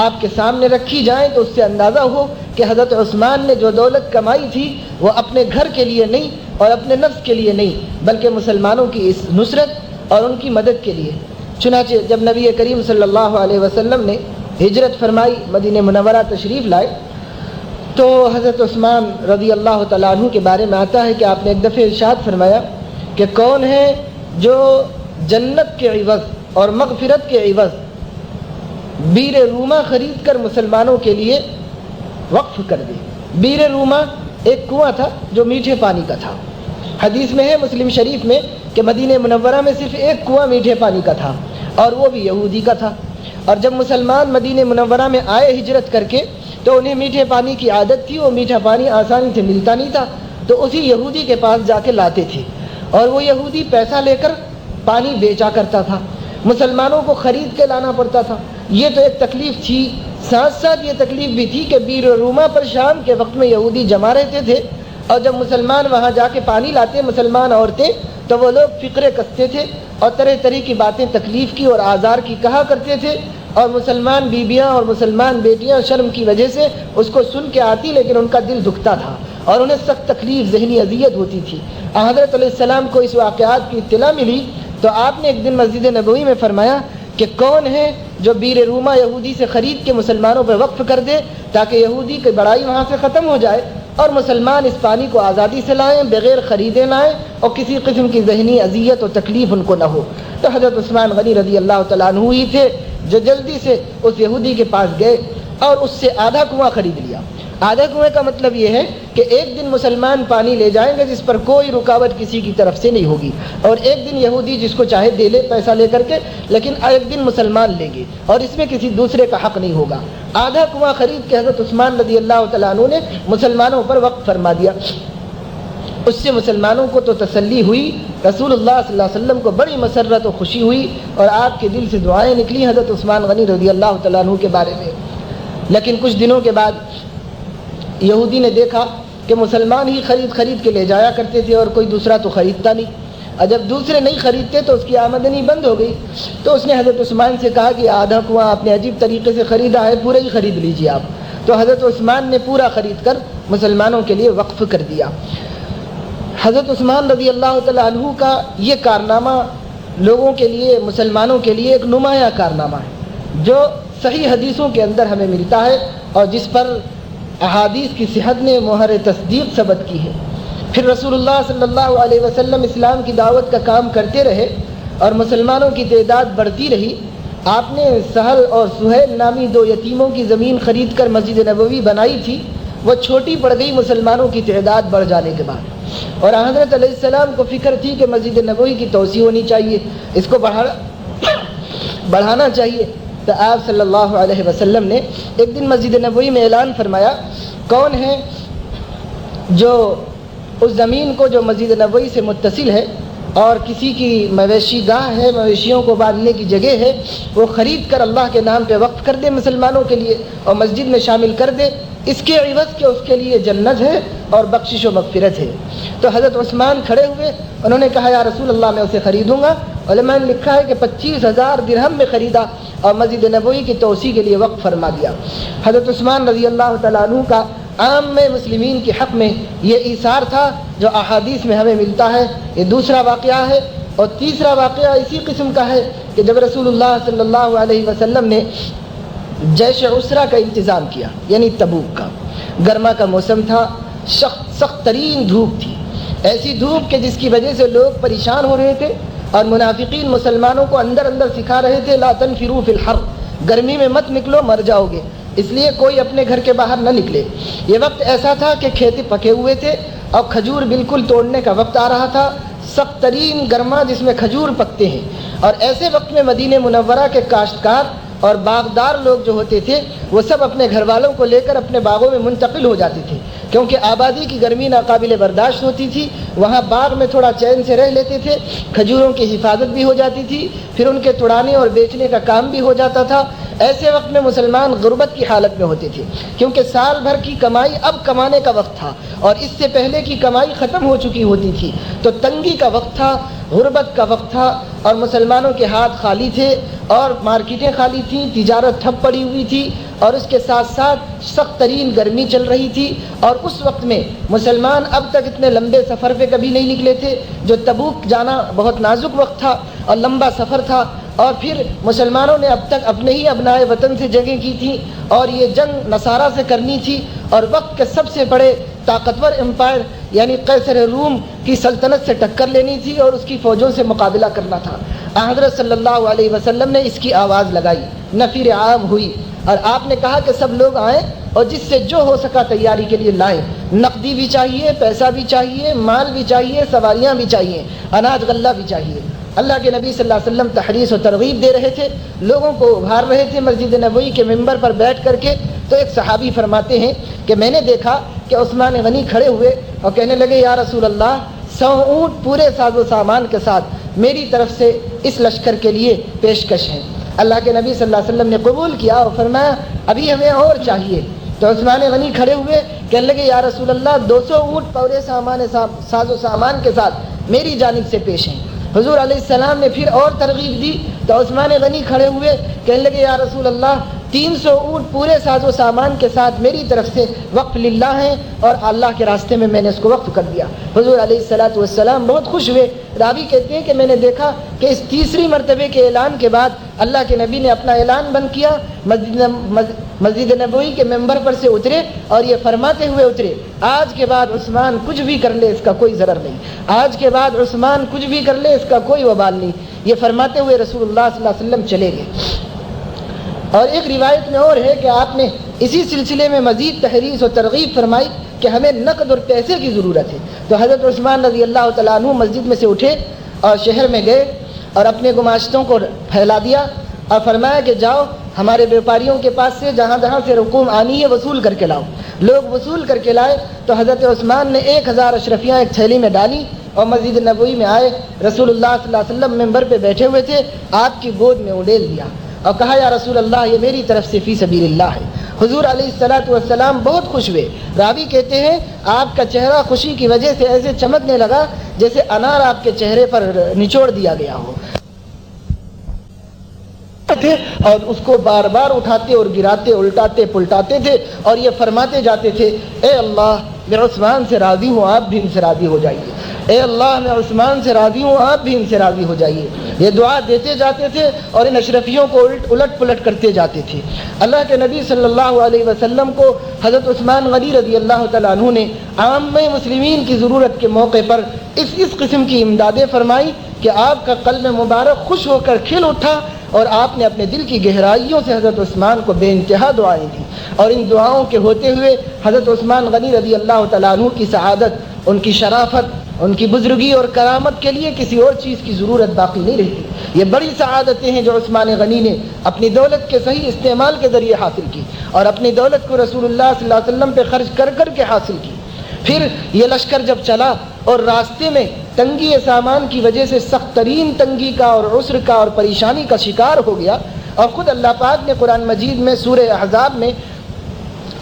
آپ کے سامنے رکھی جائیں تو اس سے اندازہ ہو کہ حضرت عثمان نے جو دولت کمائی تھی وہ اپنے گھر کے لیے نہیں اور اپنے نفس کے لیے نہیں، بلکہ مسلمانوں کی اس نصرت اور ان کی مدد کے لیے۔ چنانچہ جب نبی کریم صلی اللہ علیہ وسلم نے ہجرت فرمائی، مدینہ منورہ تشریف لائے، تو حضرت عثمان رضی اللہ تعالیٰ عنہ کے بارے میں آتا ہے کہ آپ نے ایک دفعہ ارشاد فرمایا کہ کون ہے جو جنت کے عوض اور مغفرت کے عوض بیر روما خرید کر مسلمانوں کے لیے وقف کر دے۔ بیر روما ایک کنواں تھا جو میٹھے پانی کا تھا۔ حدیث میں ہے مسلم شریف میں کہ مدینہ منورہ میں صرف ایک کنواں میٹھے پانی کا تھا، اور وہ بھی یہودی کا تھا، اور جب مسلمان مدینہ منورہ میں آئے ہجرت کر کے تو انہیں میٹھے پانی کی عادت تھی، وہ میٹھا پانی آسانی سے ملتا نہیں تھا، تو اسی یہودی کے پاس جا کے لاتے تھے، اور وہ یہودی پیسہ لے کر پانی بیچا کرتا تھا، مسلمانوں کو خرید کے لانا پڑتا تھا۔ یہ تو ایک تکلیف تھی، ساتھ ساتھ یہ تکلیف بھی تھی کہ بیر روما پر شام کے وقت میں یہودی جمع رہتے تھے، اور جب مسلمان وہاں جا کے پانی لاتے مسلمان عورتیں، تو وہ لوگ فقرے کستے تھے اور طرح طرح کی باتیں تکلیف کی اور آزار کی کہا کرتے تھے، اور مسلمان بیویاں اور مسلمان بیٹیاں شرم کی وجہ سے اس کو سن کے آتی، لیکن ان کا دل دکھتا تھا اور انہیں سخت تکلیف، ذہنی اذیت ہوتی تھی۔ حضرت علیہ السلام کو اس واقعات کی اطلاع ملی تو آپ نے ایک دن مسجد نبوی میں فرمایا کہ کون ہے جو بیر روما یہودی سے خرید کے مسلمانوں پر وقف کر دے تاکہ یہودی کی بڑائی وہاں سے ختم ہو جائے اور مسلمان اس پانی کو آزادی سے لائیں، بغیر خریدے لائیں، اور کسی قسم کی ذہنی اذیت و تکلیف ان کو نہ ہو۔ تو حضرت عثمان غنی رضی اللہ تعالیٰ عنہ ہی تھے جو جلدی سے اس یہودی کے پاس گئے اور اس سے آدھا کنواں خرید لیا۔ آدھا کنویں کا مطلب یہ ہے کہ ایک دن مسلمان پانی لے جائیں گے جس پر کوئی رکاوٹ کسی کی طرف سے نہیں ہوگی، اور ایک دن یہودی جس کو چاہے دے لے پیسہ لے کر کے، لیکن ایک دن مسلمان لیں گے اور اس میں کسی دوسرے کا حق نہیں ہوگا۔ آدھا کنواں خرید کے حضرت عثمان رضی اللہ تعالیٰ عنہ نے مسلمانوں پر وقف فرما دیا۔ اس سے مسلمانوں کو تو تسلی ہوئی، رسول اللہ صلی اللہ علیہ وسلم کو بڑی مسرت و خوشی ہوئی، اور آپ کے دل سے دعائیں نکلی حضرت عثمان غنی رضی اللہ تعالیٰ عنہ کے بارے میں۔ لیکن کچھ دنوں کے بعد یہودی نے دیکھا کہ مسلمان ہی خرید کے لے جایا کرتے تھے اور کوئی دوسرا تو خریدتا نہیں، اور جب دوسرے نہیں خریدتے تو اس کی آمدنی بند ہو گئی، تو اس نے حضرت عثمان سے کہا کہ آدھا کنواں آپ نے عجیب طریقے سے خریدا ہے، پورا ہی خرید لیجیے آپ۔ تو حضرت عثمان نے پورا خرید کر مسلمانوں کے لیے وقف کر دیا۔ حضرت عثمان رضی اللہ تعالیٰ عنہ کا یہ کارنامہ لوگوں کے لیے، مسلمانوں کے لیے ایک نمایاں کارنامہ ہے جو صحیح حدیثوں کے اندر ہمیں ملتا ہے اور جس پر احادیث کی صحت نے مہر تصدیق ثبت کی ہے۔ پھر رسول اللہ صلی اللہ علیہ وسلم اسلام کی دعوت کا کام کرتے رہے اور مسلمانوں کی تعداد بڑھتی رہی۔ آپ نے سہل اور سہیل نامی دو یتیموں کی زمین خرید کر مسجد نبوی بنائی تھی، وہ چھوٹی پڑ گئی مسلمانوں کی تعداد بڑھ جانے کے بعد، اور حضرت علیہ السلام کو فکر تھی کہ مسجد نبوی کی توسیع ہونی چاہیے، اس کو بڑھانا چاہیے۔ تو آپ صلی اللہ علیہ وسلم نے ایک دن مسجد نبوی میں اعلان فرمایا، کون ہے جو اس زمین کو جو مسجد نبوی سے متصل ہے اور کسی کی مویشی گاہ ہے، مویشیوں کو باندھنے کی جگہ ہے، وہ خرید کر اللہ کے نام پہ وقف کر دے مسلمانوں کے لیے اور مسجد میں شامل کر دے اس کے عوض کہ اس کے لیے جنت ہے اور بخشش و مغفرت ہے۔ تو حضرت عثمان کھڑے ہوئے، انہوں نے کہا یا رسول اللہ میں اسے خریدوں گا۔ علماء نے لکھا ہے کہ 25,000 درہم میں خریدا اور مسجد نبوی کی توسیع کے لیے وقف فرما دیا۔ حضرت عثمان رضی اللہ تعالیٰ عنہ کا عام مسلمین کے حق میں یہ ایثار تھا جو احادیث میں ہمیں ملتا ہے۔ یہ دوسرا واقعہ ہے۔ اور تیسرا واقعہ اسی قسم کا ہے کہ جب رسول اللہ صلی اللہ علیہ وسلم نے جیش عسرہ کا انتظام کیا، یعنی تبوک کا، گرما کا موسم تھا، سخت ترین دھوپ تھی، ایسی دھوپ کہ جس کی وجہ سے لوگ پریشان ہو رہے تھے اور منافقین مسلمانوں کو اندر سکھا رہے تھے لا تنفروا فی الحر، گرمی میں مت نکلو مر جاؤ گے، اس لیے کوئی اپنے گھر کے باہر نہ نکلے۔ یہ وقت ایسا تھا کہ کھیت پکے ہوئے تھے اور کھجور بالکل توڑنے کا وقت آ رہا تھا، سخت ترین گرما جس میں کھجور پکتے ہیں۔ اور ایسے وقت میں مدینہ منورہ کے کاشتکار اور باغدار لوگ جو ہوتے تھے وہ سب اپنے گھر والوں کو لے کر اپنے باغوں میں منتقل ہو جاتے تھے، کیونکہ آبادی کی گرمی ناقابل برداشت ہوتی تھی۔ وہاں باغ میں تھوڑا چین سے رہ لیتے تھے، کھجوروں کی حفاظت بھی ہو جاتی تھی، پھر ان کے توڑانے اور بیچنے کا کام بھی ہو جاتا تھا۔ ایسے وقت میں مسلمان غربت کی حالت میں ہوتے تھے، کیونکہ سال بھر کی کمائی اب کمانے کا وقت تھا اور اس سے پہلے کی کمائی ختم ہو چکی ہوتی تھی، تو تنگی کا وقت تھا، غربت کا وقت تھا اور مسلمانوں کے ہاتھ خالی تھے اور مارکیٹیں خالی تھیں، تجارت ٹھپ پڑی ہوئی تھی اور اس کے ساتھ ساتھ سخت ترین گرمی چل رہی تھی۔ اور اس وقت میں مسلمان اب تک اتنے لمبے سفر پہ کبھی نہیں نکلے تھے، جو تبوک جانا بہت نازک وقت تھا اور لمبا سفر تھا، اور پھر مسلمانوں نے اب تک اپنے ہی ابنائے وطن سے جنگیں کی تھیں اور یہ جنگ نصارہ سے کرنی تھی اور وقت کے سب سے بڑے طاقتور امپائر یعنی قیصر روم کی سلطنت سے ٹکر لینی تھی اور اس کی فوجوں سے مقابلہ کرنا تھا۔ حضرت صلی اللہ علیہ وسلم نے اس کی آواز لگائی، نفیر عام ہوئی اور آپ نے کہا کہ سب لوگ آئیں اور جس سے جو ہو سکا تیاری کے لیے لائیں، نقدی بھی چاہیے، پیسہ بھی چاہیے، مال بھی چاہیے، سواریاں بھی چاہیے، اناج غلہ بھی چاہیے۔ اللہ کے نبی صلی اللہ علیہ وسلم تحریص و ترغیب دے رہے تھے، لوگوں کو ابھار رہے تھے مسجد نبوی کے ممبر پر بیٹھ کر کے۔ تو ایک صحابی فرماتے ہیں کہ میں نے دیکھا کہ عثمان غنی کھڑے ہوئے اور کہنے لگے یا رسول اللہ 100 اونٹ پورے ساز و سامان کے ساتھ میری طرف سے اس لشکر کے لیے پیشکش ہے۔ اللہ کے نبی صلی اللہ علیہ وسلم نے قبول کیا اور فرمایا ابھی ہمیں اور چاہیے۔ تو عثمان غنی کھڑے ہوئے کہنے لگے یا رسول اللہ 200 اونٹ پورے ساز و سامان کے ساتھ میری جانب سے پیش ہیں۔ حضور علیہ السلام نے پھر اور ترغیب دی تو عثمان غنی کھڑے ہوئے کہنے لگے یا رسول اللہ 300 اونٹ پورے ساز و سامان کے ساتھ میری طرف سے وقف للہ ہیں اور اللہ کے راستے میں نے اس کو وقف کر دیا۔ حضور علیہ السلام بہت خوش ہوئے۔ راوی کہتے ہیں کہ میں نے دیکھا کہ اس تیسری مرتبے کے اعلان کے بعد اللہ کے نبی نے اپنا اعلان بند کیا، مسجد نبوی کے ممبر پر سے اترے اور یہ فرماتے ہوئے اترے آج کے بعد عثمان کچھ بھی کر لے اس کا کوئی ضرر نہیں، آج کے بعد عثمان کچھ بھی کر لے اس کا کوئی وبال نہیں۔ یہ فرماتے ہوئے رسول اللہ صلی اللہ علیہ وسلم چلے گئے۔ اور ایک روایت میں اور ہے کہ آپ نے اسی سلسلے میں مزید تحریص و ترغیب فرمائی کہ ہمیں نقد اور پیسے کی ضرورت ہے۔ تو حضرت عثمان رضی اللہ تعالیٰ عنہ مسجد میں سے اٹھے اور شہر میں گئے اور اپنے گماشتوں کو پھیلا دیا اور فرمایا کہ جاؤ ہمارے بیوپاریوں کے پاس سے جہاں جہاں سے رقوم آنی ہے وصول کر کے لاؤ۔ لوگ وصول کر کے لائے تو حضرت عثمان نے 1000 اشرفیاں ایک تھیلی میں ڈالی اور مسجد نبوی میں آئے۔ رسول اللہ صلی اللہ علیہ وسلم ممبر پہ بیٹھے ہوئے تھے، آپ کی گود میں اڈیل دیا اور کہا یا رسول اللہ یہ میری طرف سے فی سبیل اللہ ہے۔ حضور علیہ السلام بہت خوش ہوئے۔ راوی کہتے ہیں آپ کا چہرہ خوشی کی وجہ سے ایسے چمکنے لگا جیسے انار آپ کے چہرے پر نچوڑ دیا گیا ہو، اور اس کو بار بار اٹھاتے اور گراتے الٹاتے پلٹاتے تھے اور یہ فرماتے جاتے تھے اے اللہ میں عثمان سے راضی ہوں آپ بھی ان سے راضی ہو جائیے، اے اللہ میں عثمان سے راضی ہوں آپ بھی ان سے راضی ہو جائیے۔ یہ دعا دیتے جاتے تھے اور ان اشرفیوں کو الٹ پلٹ کرتے جاتے تھے۔ اللہ کے نبی صلی اللہ علیہ وسلم کو حضرت عثمان غنی رضی اللہ تعالیٰ عنہ نے عام مسلمین کی ضرورت کے موقع پر اس قسم کی امدادیں فرمائی کہ آپ کا قلب مبارک خوش ہو کر کھل اٹھا اور آپ نے اپنے دل کی گہرائیوں سے حضرت عثمان کو بے انتہا دعائیں دیں، اور ان دعاؤں کے ہوتے ہوئے حضرت عثمان غنی رضی اللہ تعالیٰ عنہ کی سعادت، ان کی شرافت، ان کی بزرگی اور کرامت کے لیے کسی اور چیز کی ضرورت باقی نہیں رہتی۔ یہ بڑی سعادتیں ہیں جو عثمان غنی نے اپنی دولت کے صحیح استعمال کے ذریعے حاصل کی اور اپنی دولت کو رسول اللہ صلی اللہ علیہ وسلم پہ خرچ کر کر کے حاصل کی۔ پھر یہ لشکر جب چلا اور راستے میں تنگی سامان کی وجہ سے سخت ترین تنگی کا اور عسر کا اور پریشانی کا شکار ہو گیا، اور خود اللہ پاک نے قرآن مجید میں سورہ احزاب میں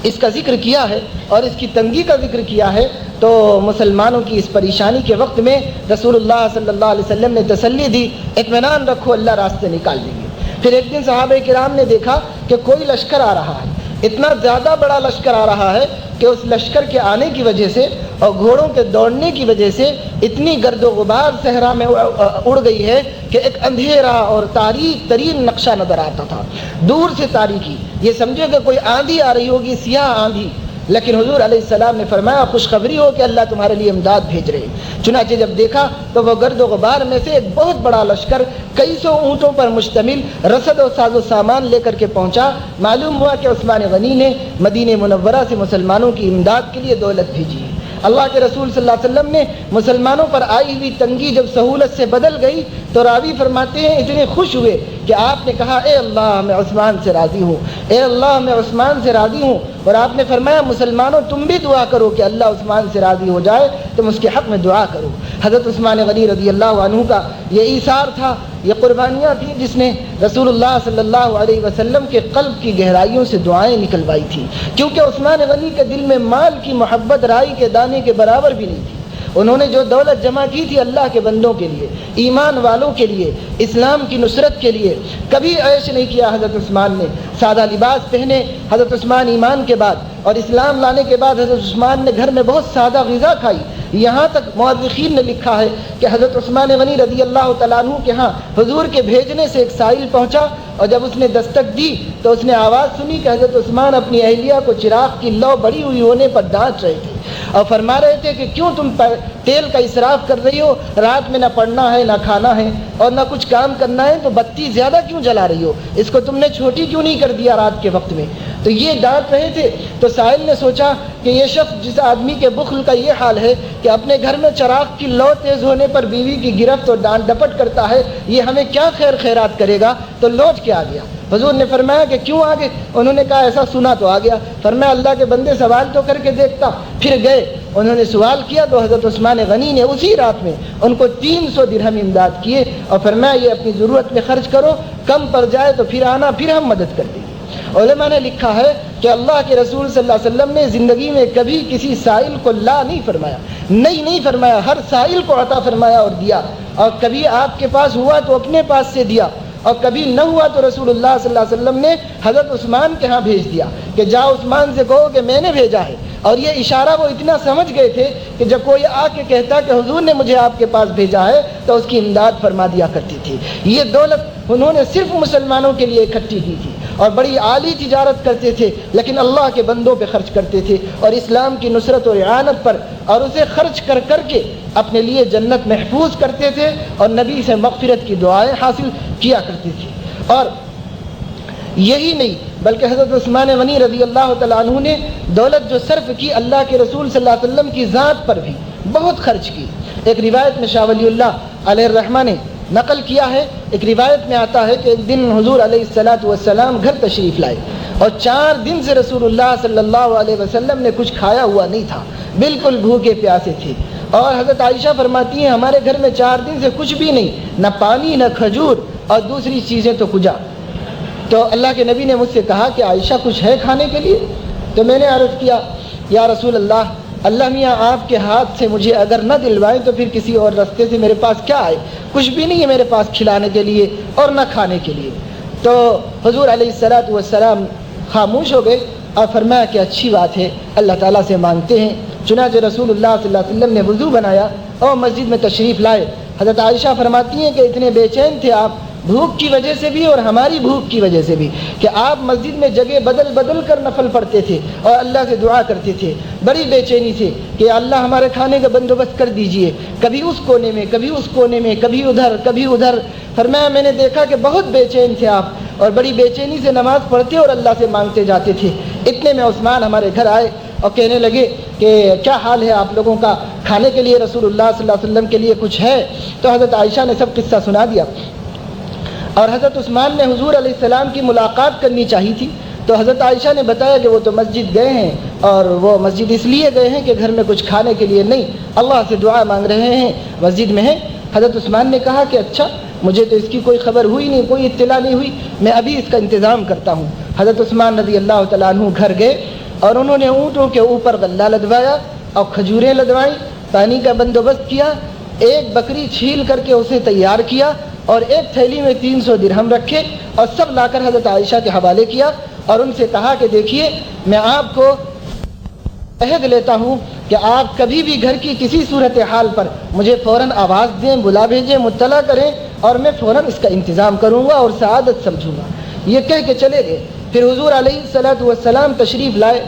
اس کا ذکر کیا ہے اور اس کی تنگی کا ذکر کیا ہے، تو مسلمانوں کی اس پریشانی کے وقت میں رسول اللہ صلی اللہ علیہ وسلم نے تسلی دی، اطمینان رکھو اللہ راستے نکال دیں گے۔ پھر ایک دن صحابہ کرام نے دیکھا کہ کوئی لشکر آ رہا ہے، اتنا زیادہ بڑا لشکر آ رہا ہے کہ اس لشکر کے آنے کی وجہ سے اور گھوڑوں کے دوڑنے کی وجہ سے اتنی گرد و غبار صحرا میں اڑ گئی ہے کہ ایک اندھیرا اور تاریک ترین نقشہ نظر آتا تھا، دور سے تاریکی، یہ سمجھے کہ کوئی آندھی آ رہی ہوگی، سیاہ آندھی۔ لیکن حضور علیہ السلام نے فرمایا خوشخبری ہو کہ اللہ تمہارے لیے امداد بھیج رہے ہیں۔ چنانچہ جب دیکھا تو وہ گرد و غبار میں سے ایک بہت بڑا لشکر کئی سو اونٹوں پر مشتمل رسد و ساز و سامان لے کر کے پہنچا۔ معلوم ہوا کہ عثمان غنی نے مدینہ منورہ سے مسلمانوں کی امداد کے لیے دولت بھیجی ہے۔ اللہ کے رسول صلی اللہ علیہ وسلم نے مسلمانوں پر آئی ہوئی تنگی جب سہولت سے بدل گئی تو راوی فرماتے ہیں اتنے خوش ہوئے کہ آپ نے کہا اے اللہ میں عثمان سے راضی ہوں، اے اللہ میں عثمان سے راضی ہوں، اور آپ نے فرمایا مسلمانوں تم بھی دعا کرو کہ اللہ عثمان سے راضی ہو جائے، تم اس کے حق میں دعا کرو۔ حضرت عثمان غنی رضی اللہ عنہ کا یہ ایثار تھا، یہ قربانیاں تھیں جس نے رسول اللہ صلی اللہ علیہ وسلم کے قلب کی گہرائیوں سے دعائیں نکلوائی تھیں، کیونکہ عثمان غنی کے دل میں مال کی محبت رائی کے دانے کے برابر بھی نہیں تھی۔ انہوں نے جو دولت جمع کی تھی اللہ کے بندوں کے لیے، ایمان والوں کے لیے، اسلام کی نصرت کے لیے، کبھی عیش نہیں کیا حضرت عثمان نے۔ سادہ لباس پہنے حضرت عثمان ایمان کے بعد اور اسلام لانے کے بعد حضرت عثمان نے گھر میں بہت سادہ غذا کھائی، یہاں تک مورخین نے لکھا ہے کہ حضرت عثمان غنی رضی اللہ تعالیٰ عنہ کے ہاں حضور کے بھیجنے سے ایک سائل پہنچا، اور جب اس نے دستک دی تو اس نے آواز سنی کہ حضرت عثمان اپنی اہلیہ کو چراغ کی لو بڑی ہوئی ہونے پر ڈانٹ رہے تھے اور فرما رہے تھے کہ کیوں تم تیل کا اسراف کر رہی ہو، رات میں نہ پڑھنا ہے نہ کھانا ہے اور نہ کچھ کام کرنا ہے، تو بتی زیادہ کیوں جلا رہی ہو، اس کو تم نے چھوٹی کیوں نہیں کر دیا رات کے وقت میں۔ تو یہ ڈانٹ رہے تھے، تو سائل نے سوچا کہ یہ شخص جس آدمی کے بخل کا یہ حال ہے کہ اپنے گھر میں چراغ کی لو تیز ہونے پر بیوی کی گرفت اور ڈانٹ ڈپٹ کرتا ہے، یہ ہمیں کیا خیر خیرات کرے گا، تو لوٹ کے آ گیا۔ حضور نے فرمایا کہ کیوں آگے؟ انہوں نے کہا ایسا سنا تو آ گیا۔ فرمایا اللہ کے بندے سوال تو کر کے دیکھتا۔ پھر گئے، انہوں نے سوال کیا تو حضرت عثمان غنی نے اسی رات میں ان کو 300 درہم امداد کیے اور فرمایا یہ اپنی ضرورت میں خرچ کرو، کم پڑ جائے تو پھر آنا، پھر ہم مدد کر دیں گے۔ علماء نے لکھا ہے کہ اللہ کے رسول صلی اللہ علیہ وسلم نے زندگی میں کبھی کسی سائل کو لا نہیں فرمایا، نہیں فرمایا، ہر سائل کو عطا فرمایا اور دیا، اور کبھی آپ کے پاس ہوا تو اپنے پاس سے دیا، اور کبھی نہ ہوا تو رسول اللہ صلی اللہ علیہ وسلم نے حضرت عثمان کے ہاں بھیج دیا کہ جا عثمان سے کہو کہ میں نے بھیجا ہے۔ اور یہ اشارہ وہ اتنا سمجھ گئے تھے کہ جب کوئی آ کے کہتا کہ حضور نے مجھے آپ کے پاس بھیجا ہے تو اس کی امداد فرما دیا کرتی تھی۔ یہ دولت انہوں نے صرف مسلمانوں کے لیے اکٹھی کی تھی اور بڑی عالی تجارت کرتے تھے، لیکن اللہ کے بندوں پہ خرچ کرتے تھے اور اسلام کی نصرت اور اعانت پر، اور اسے خرچ کر کر کے اپنے لیے جنت محفوظ کرتے تھے اور نبی سے مغفرت کی دعائیں حاصل کیا کرتے تھے۔ اور یہی نہیں بلکہ حضرت عثمان غنی رضی اللہ تعالیٰ عنہ نے دولت جو صرف کی اللہ کے رسول صلی اللہ علیہ وسلم کی ذات پر بھی بہت خرچ کی۔ ایک روایت میں شاہ ولی اللہ علیہ الرحمہ نے نقل کیا ہے، ایک روایت میں آتا ہے کہ ایک دن حضور علیہ السلام گھر تشریف لائے اور 4 دن سے رسول اللہ صلی اللہ علیہ وسلم نے کچھ کھایا ہوا نہیں تھا، بالکل بھوکے پیاسے تھے، اور حضرت عائشہ فرماتی ہیں ہمارے گھر میں 4 دن سے کچھ بھی نہیں، نہ پانی نہ کھجور اور دوسری چیزیں تو کجا۔ تو اللہ کے نبی نے مجھ سے کہا کہ عائشہ کچھ ہے کھانے کے لیے؟ تو میں نے عرض کیا یا رسول اللہ میاں آپ کے ہاتھ سے مجھے اگر نہ دلوائیں تو پھر کسی اور راستے سے میرے پاس کیا آئے، کچھ بھی نہیں ہے میرے پاس کھلانے کے لیے اور نہ کھانے کے لیے۔ تو حضور علیہ السلام خاموش ہو گئے اور فرمایا کہ اچھی بات ہے، اللہ تعالیٰ سے مانگتے ہیں۔ چنانچہ رسول اللہ صلی اللہ علیہ وسلم نے وضو بنایا اور مسجد میں تشریف لائے۔ حضرت عائشہ فرماتی ہیں کہ اتنے بے چین تھے آپ، بھوک کی وجہ سے بھی اور ہماری بھوک کی وجہ سے بھی، کہ آپ مسجد میں جگہ بدل کر نفل پڑھتے تھے اور اللہ سے دعا کرتے تھے، بڑی بے چینی سے کہ اللہ ہمارے کھانے کا بندوبست کر دیجئے، کبھی اس کونے میں کبھی اس کونے میں، کبھی ادھر۔ فرمایا میں نے دیکھا کہ بہت بے چین تھے آپ اور بڑی بے چینی سے نماز پڑھتے اور اللہ سے مانگتے جاتے تھے۔ اتنے میں عثمان ہمارے گھر آئے اور کہنے لگے کہ کیا حال ہے آپ لوگوں کا، کھانے کے لیے رسول اللہ صلی اللہ علیہ وسلم کے لیے کچھ ہے؟ تو حضرت عائشہ نے سب قصہ سنا دیا، اور حضرت عثمان نے حضور علیہ السلام کی ملاقات کرنی چاہی تھی، تو حضرت عائشہ نے بتایا کہ وہ تو مسجد گئے ہیں، اور وہ مسجد اس لیے گئے ہیں کہ گھر میں کچھ کھانے کے لیے نہیں، اللہ سے دعا مانگ رہے ہیں، مسجد میں ہیں۔ حضرت عثمان نے کہا کہ اچھا، مجھے تو اس کی کوئی خبر ہوئی نہیں، کوئی اطلاع نہیں ہوئی، میں ابھی اس کا انتظام کرتا ہوں۔ حضرت عثمان رضی اللہ تعالیٰ عنہ گھر گئے اور انہوں نے اونٹوں کے اوپر غلہ لدوایا اور کھجوریں لدوائیں، پانی کا بندوبست کیا، ایک بکری چھیل کر کے اسے تیار کیا اور ایک تھیلی میں 300 درہم رکھے اور سب لا کر حضرت عائشہ کے حوالے کیا اور ان سے کہا کہ دیکھیے میں آپ کو عہد لیتا ہوں کہ آپ کبھی بھی گھر کی کسی صورتحال پر مجھے فوراً آواز دیں، بلا بھیجیں، مطلع کریں اور میں فوراً اس کا انتظام کروں گا اور سعادت سمجھوں گا۔ یہ کہہ کے چلے گئے۔ پھر حضور علیہ الصلوۃ والسلام تشریف لائے۔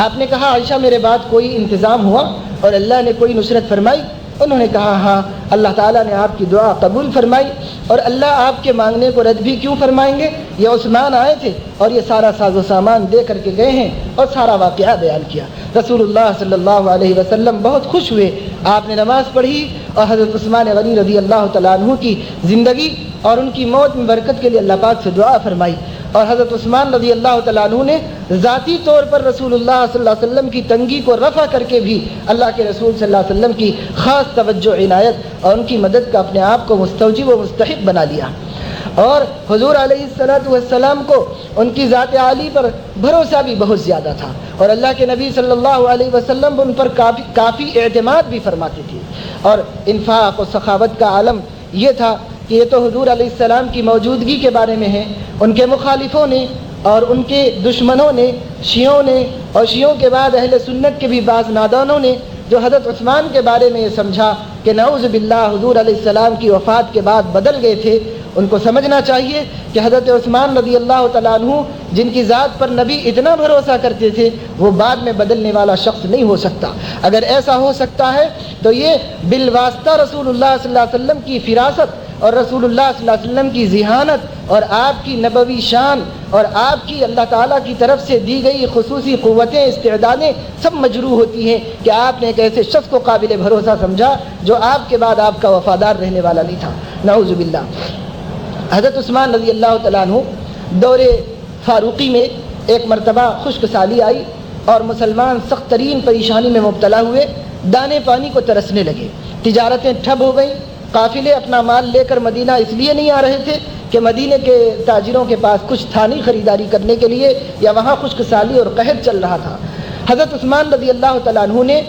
آپ نے کہا عائشہ میرے بعد کوئی انتظام ہوا اور اللہ نے کوئی نصرت فرمائی؟ انہوں نے کہا ہاں، اللہ تعالیٰ نے آپ کی دعا قبول فرمائی اور اللہ آپ کے مانگنے کو رد بھی کیوں فرمائیں گے؟ یہ عثمان آئے تھے اور یہ سارا ساز و سامان دے کر کے گئے ہیں اور سارا واقعہ بیان کیا۔ رسول اللہ صلی اللہ علیہ وسلم بہت خوش ہوئے، آپ نے نماز پڑھی اور حضرت عثمان غنی رضی اللہ تعالیٰ عنہ کی زندگی اور ان کی موت میں برکت کے لیے اللہ پاک سے دعا فرمائی۔ اور حضرت عثمان رضی اللہ تعالیٰ عنہ نے ذاتی طور پر رسول اللہ صلی اللہ علیہ وسلم کی تنگی کو رفع کر کے بھی اللہ کے رسول صلی اللہ علیہ وسلم کی خاص توجہ عنایت اور ان کی مدد کا اپنے آپ کو مستوجب و مستحق بنا لیا۔ اور حضور علیہ الصلوۃ والسلام کو ان کی ذات عالی پر بھروسہ بھی بہت زیادہ تھا اور اللہ کے نبی صلی اللہ علیہ وسلم ان پر کافی اعتماد بھی فرماتے تھے۔ اور انفاق و سخاوت کا عالم یہ تھا کہ یہ تو حضور علیہ السلام کی موجودگی کے بارے میں ہے، ان کے مخالفوں نے اور ان کے دشمنوں نے، شیعوں نے اور شیعوں کے بعد اہل سنت کے بھی بعض نادانوں نے جو حضرت عثمان کے بارے میں یہ سمجھا کہ نعوذ باللہ حضور علیہ السلام کی وفات کے بعد بدل گئے تھے، ان کو سمجھنا چاہیے کہ حضرت عثمان رضی اللہ تعالیٰ عنہ جن کی ذات پر نبی اتنا بھروسہ کرتے تھے وہ بعد میں بدلنے والا شخص نہیں ہو سکتا۔ اگر ایسا ہو سکتا ہے تو یہ بالواسطہ رسول اللہ صلی اللہ علیہ وسلم کی فراست اور رسول اللہ صلی اللہ علیہ وسلم کی ذہانت اور آپ کی نبوی شان اور آپ کی اللہ تعالیٰ کی طرف سے دی گئی خصوصی قوتیں، استعدادیں سب مجروح ہوتی ہیں کہ آپ نے ایک ایسے شخص کو قابل بھروسہ سمجھا جو آپ کے بعد آپ کا وفادار رہنے والا نہیں تھا، نعوذ باللہ۔ حضرت عثمان رضی اللہ تعالیٰ عنہ دور فاروقی میں ایک مرتبہ خشک سالی آئی اور مسلمان سخت ترین پریشانی میں مبتلا ہوئے، دانے پانی کو ترسنے لگے، تجارتیں ٹھپ ہو گئیں، قافلے اپنا مال لے کر مدینہ اس لیے نہیں آ رہے تھے کہ مدینہ کے تاجروں کے پاس کچھ تھا نہیں خریداری کرنے کے لیے یا وہاں خشک سالی اور قحط چل رہا تھا۔ حضرت عثمان رضی اللہ تعالیٰ عنہ نے